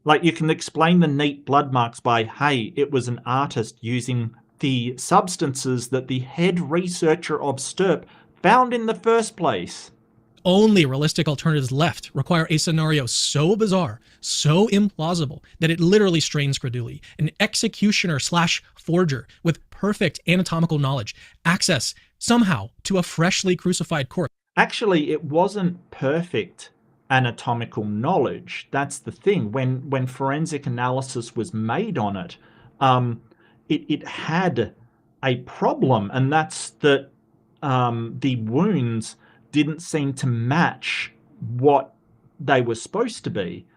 Like, you can explain the neat blood marks by, hey, it was an artist using the substances that the head researcher of STURP found in the first place. Only realistic alternatives left require a scenario so bizarre, so implausible, that it literally strains credulity. An executioner / forger with perfect anatomical knowledge, access somehow to a freshly crucified corpse. Actually, it wasn't perfect anatomical knowledge. That's the thing. When forensic analysis was made on it, it had a problem, and that's that the wounds didn't seem to match what they were supposed to be.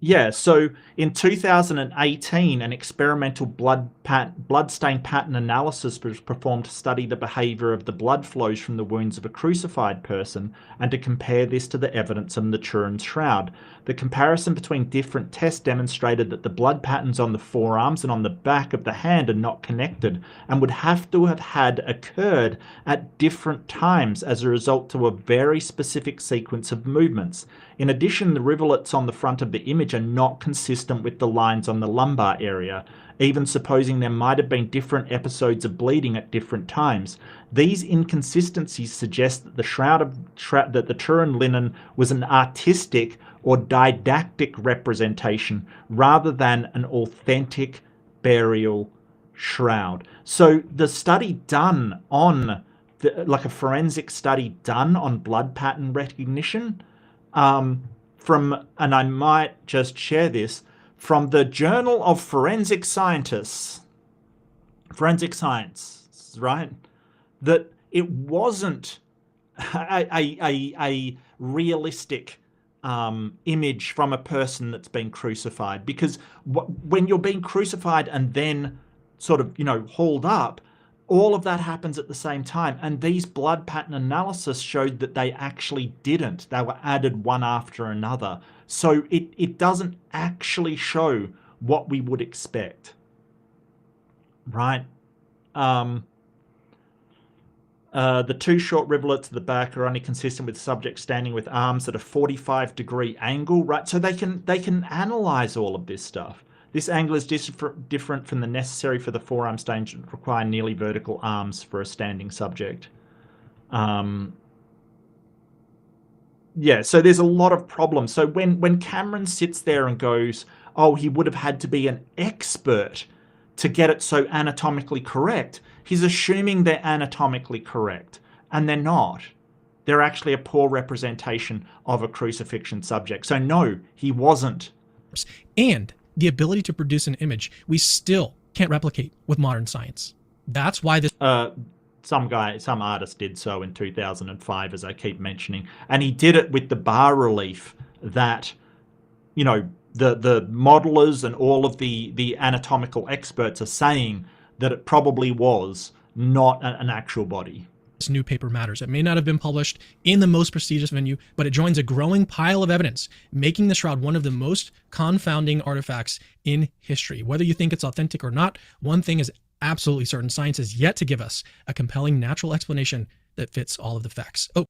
Yeah, so in 2018, an experimental bloodstain pattern analysis was performed to study the behavior of the blood flows from the wounds of a crucified person and to compare this to the evidence in the Turin Shroud. The comparison between different tests demonstrated that the blood patterns on the forearms and on the back of the hand are not connected and would have to have had occurred at different times as a result to a very specific sequence of movements. In addition, the rivulets on the front of the image are not consistent with the lines on the lumbar area, even supposing there might have been different episodes of bleeding at different times. These inconsistencies suggest that the Turin linen was an artistic or didactic representation rather than an authentic burial shroud. So the study done on, like a forensic study done on blood pattern recognition, and I might just share this, from the Journal of Forensic Scientists, forensic science, right? That it wasn't a realistic image from a person that's been crucified, because when you're being crucified and then sort of, hauled up, all of that happens at the same time. And these blood pattern analysis showed that they actually didn't. They were added one after another. So it doesn't actually show what we would expect, right? The two short rivulets at the back are only consistent with subjects standing with arms at a 45-degree angle, right? So they can analyze all of this stuff. This angle is different from the necessary for the forearm stage that require nearly vertical arms for a standing subject. Yeah, so there's a lot of problems. So when Cameron sits there and goes, oh, he would have had to be an expert to get it so anatomically correct, he's assuming they're anatomically correct, and they're not. They're actually a poor representation of a crucifixion subject. So no, he wasn't. And the ability to produce an image we still can't replicate with modern science. That's why this some artist did so in 2005, as I keep mentioning, and he did it with the bas relief that, the modelers and all of the anatomical experts are saying that it probably was not an actual body. This new paper matters. It may not have been published in the most prestigious venue, but it joins a growing pile of evidence, making the Shroud one of the most confounding artifacts in history. Whether you think it's authentic or not, one thing is absolutely certain: science has yet to give us a compelling natural explanation that fits all of the facts. Oh,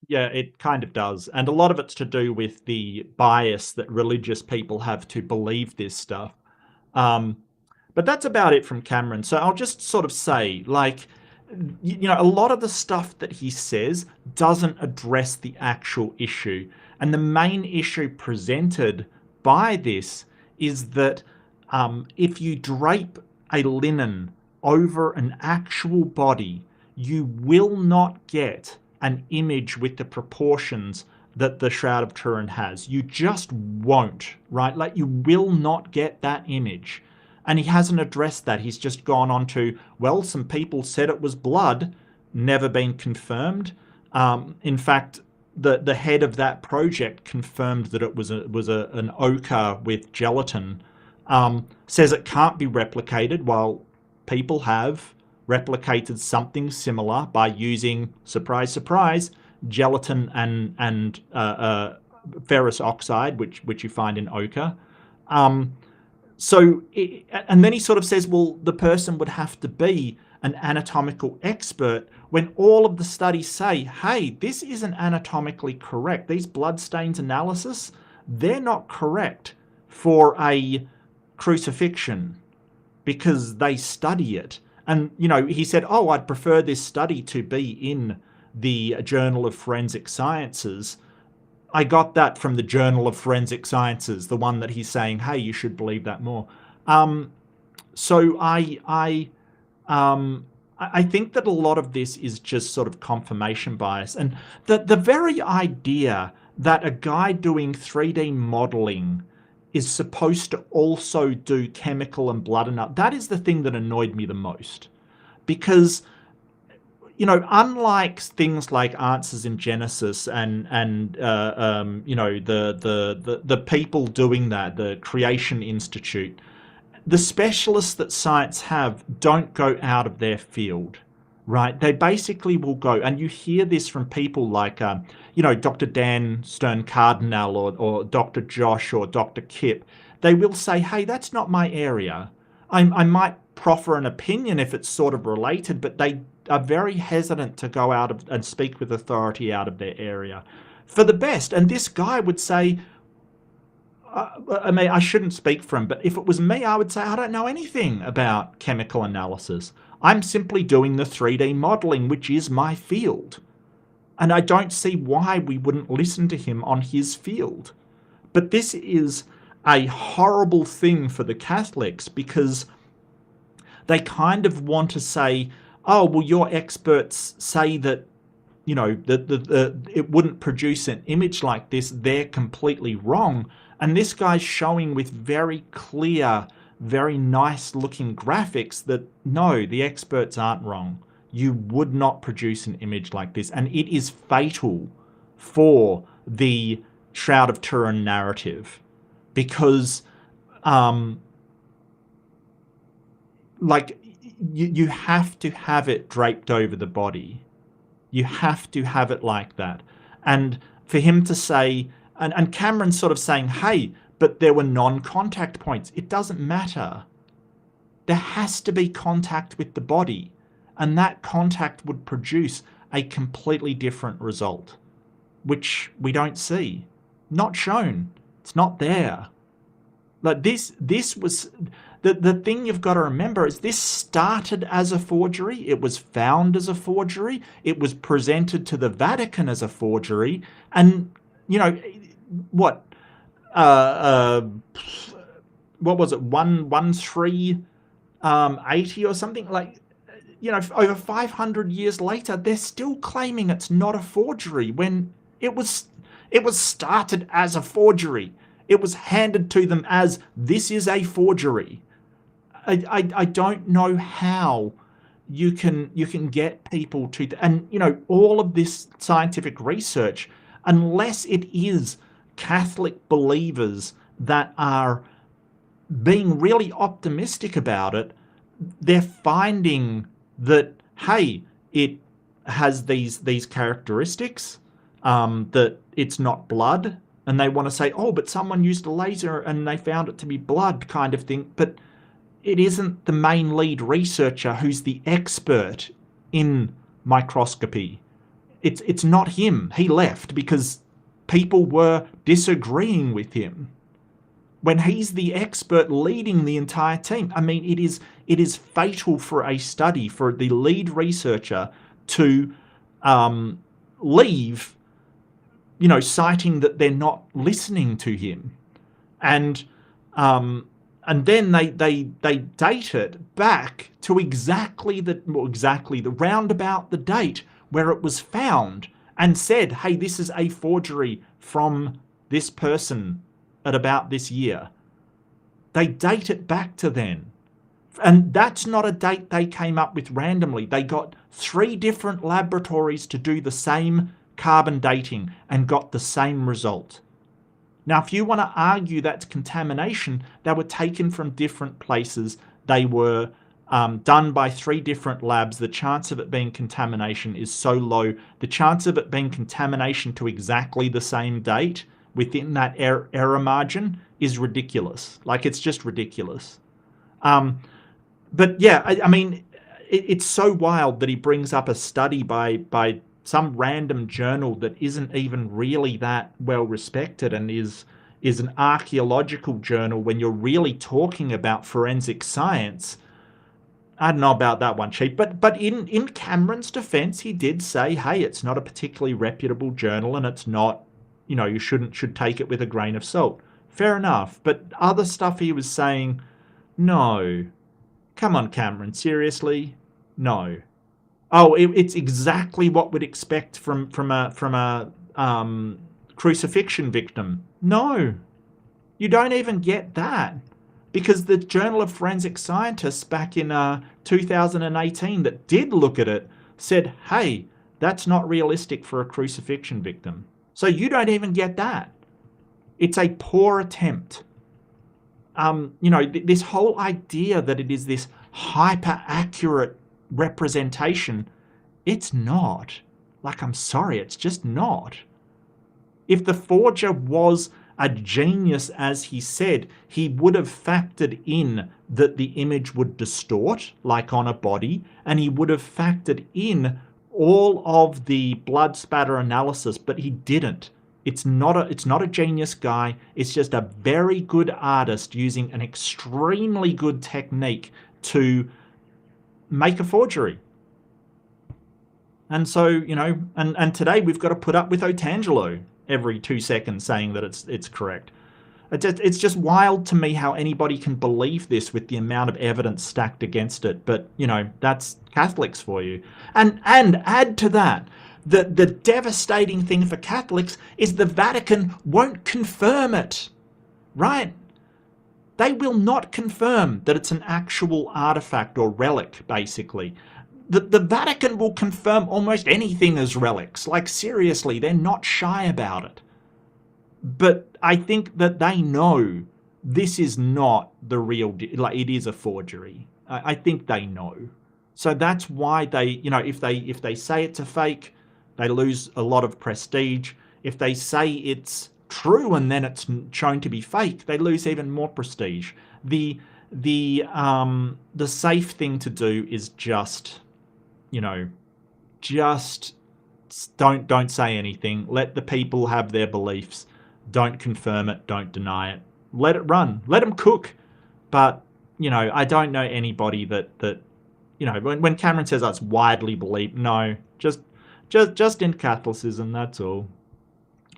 yeah, it kind of does. And a lot of it's to do with the bias that religious people have to believe this stuff. But that's about it from Cameron. So I'll just sort of say, a lot of the stuff that he says doesn't address the actual issue. And the main issue presented by this is that if you drape a linen over an actual body, you will not get an image with the proportions that the Shroud of Turin has. You just won't, right? You will not get that image. And he hasn't addressed that. He's just gone on to, well, some people said it was blood, never been confirmed. In fact, the head of that project confirmed that it was an ochre with gelatin. Says it can't be replicated, while people have replicated something similar by using, surprise, surprise, gelatin and ferrous oxide, which you find in ochre. And then he sort of says, well, the person would have to be an anatomical expert, when all of the studies say, hey, this isn't anatomically correct. These bloodstains analysis, they're not correct for a crucifixion because they study it. And, he said, oh, I'd prefer this study to be in the Journal of Forensic Sciences. I got that from the Journal of Forensic Sciences, the one that he's saying, hey, you should believe that more. So I think that a lot of this is just sort of confirmation bias. And the very idea that a guy doing 3D modeling is supposed to also do chemical and blood and that is the thing that annoyed me the most. Because, unlike things like Answers in Genesis and the people doing that, the Creation Institute, the specialists that science have don't go out of their field, right? They basically will go, and you hear this from people like, Dr. Dan Stern-Cardinal or Dr. Josh or Dr. Kip. They will say, hey, that's not my area. I might proffer an opinion if it's sort of related, but they are very hesitant to go out and speak with authority out of their area for the best. And this guy would say, I shouldn't speak for him, but if it was me, I would say, I don't know anything about chemical analysis. I'm simply doing the 3D modeling, which is my field. And I don't see why we wouldn't listen to him on his field. But this is a horrible thing for the Catholics, because they kind of want to say, oh, well, your experts say that, it wouldn't produce an image like this. They're completely wrong. And this guy's showing with very clear very nice looking graphics that, no, the experts aren't wrong. You would not produce an image like this. And it is fatal for the Shroud of Turin narrative because, like, you have to have it draped over the body. You have to have it like that. And for him to say, and Cameron's sort of saying, hey, but there were non-contact points. It doesn't matter. There has to be contact with the body. And that contact would produce a completely different result, which we don't see. Not shown. It's not there. Like this was... The thing you've got to remember is this started as a forgery. It was found as a forgery. It was presented to the Vatican as a forgery. And, you know, what was it, 1380 or something? Like, you know, over 500 years later, they're still claiming it's not a forgery when it was started as a forgery. It was handed to them as, this is a forgery. I don't know how you can get people to, and you know, all of this scientific research, unless it is Catholic believers that are being really optimistic about it, they're finding that, hey, it has these characteristics, that it's not blood, and they want to say, oh, but someone used a laser and they found it to be blood, kind of thing. But it isn't the main lead researcher who's the expert in microscopy. It's not him. He left because people were disagreeing with him. When he's the expert leading the entire team, I mean, it is fatal for a study for the lead researcher to leave, you know, citing that they're not listening to him. And then they date it back to exactly the roundabout the date where it was found and said, hey, this is a forgery from this person at about this year. They date it back to then. And that's not a date they came up with randomly. They got 3 different laboratories to do the same carbon dating and got the same result. Now, if you want to argue that's contamination, they were taken from different places. They were done by 3 different labs. The chance of it being contamination is so low. The chance of it being contamination to exactly the same date within that error margin is ridiculous. Like, it's just ridiculous. But yeah, I mean, it's so wild that he brings up a study by some random journal that isn't even really that well respected and is an archaeological journal when you're really talking about forensic science. I don't know about that one, Chief, but in Cameron's defense, he did say, hey, it's not a particularly reputable journal and it's not, you know, you should take it with a grain of salt. Fair enough. But other stuff he was saying, no. Come on, Cameron, seriously? No. Oh, it's exactly what we'd expect from a crucifixion victim. No, you don't even get that, because the Journal of Forensic Scientists back in 2018 that did look at it said, hey, that's not realistic for a crucifixion victim. So you don't even get that. It's a poor attempt. You know, this whole idea that it is this hyper accurate representation, it's not. Like, I'm sorry, it's just not. If the forger was a genius, as he said, he would have factored in that the image would distort, like on a body, and he would have factored in all of the blood spatter analysis, but he didn't. It's not a genius guy. It's just a very good artist using an extremely good technique to make a forgery. And so, you know, and today we've got to put up with Otangelo every 2 seconds saying that it's correct. It's just wild to me how anybody can believe this with the amount of evidence stacked against it. But, you know, that's Catholics for you. And add to that, the devastating thing for Catholics is the Vatican won't confirm it, right? They will not confirm that it's an actual artifact or relic, basically. The Vatican will confirm almost anything as relics. Like, seriously, they're not shy about it. But I think that they know this is not the real deal. Like, it is a forgery. I think they know. So that's why they, if they say it's a fake, they lose a lot of prestige. If they say it's true and then it's shown to be fake, they lose even more prestige. The safe thing to do is just, just don't say anything. Let the people have their beliefs. Don't confirm it. Don't deny it. Let it run. Let them cook. But I don't know anybody that when Cameron says that's widely believed, no, just in Catholicism, that's all.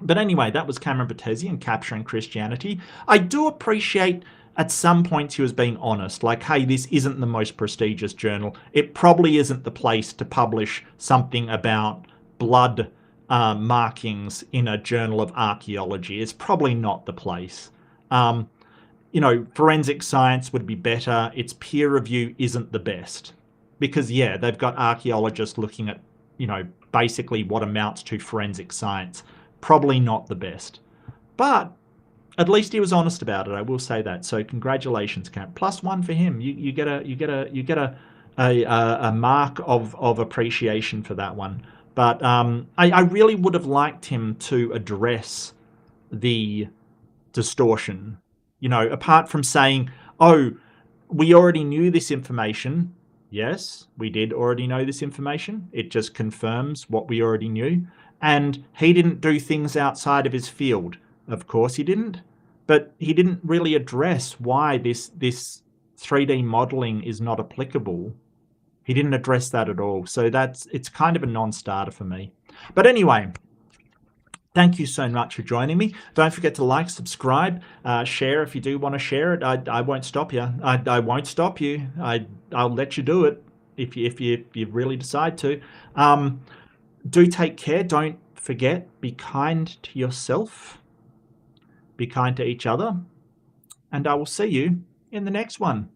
But anyway, that was Cameron Battesi and Capturing Christianity. I do appreciate at some points he was being honest, like, hey, this isn't the most prestigious journal. It probably isn't the place to publish something about blood markings in a journal of archaeology. It's probably not the place. Forensic science would be better. Its peer review isn't the best. Because, yeah, they've got archaeologists looking at, basically what amounts to forensic science. Probably not the best. But at least he was honest about it. I will say that. So congratulations, Cam. +1 for him. You get a mark of appreciation for that one. But I really would have liked him to address the distortion. Apart from saying, oh, we already knew this information. Yes, we did already know this information. It just confirms what we already knew. And he didn't do things outside of his field. Of course he didn't. But he didn't really address why this 3D modeling is not applicable. He didn't address that at all. So it's kind of a non-starter for me. But anyway, thank you so much for joining me. Don't forget to like, subscribe, share if you do want to share it. I won't stop you. I won't stop you. I'll let you do it if you really decide to. Do take care. Don't forget, be kind to yourself. Be kind to each other. And I will see you in the next one.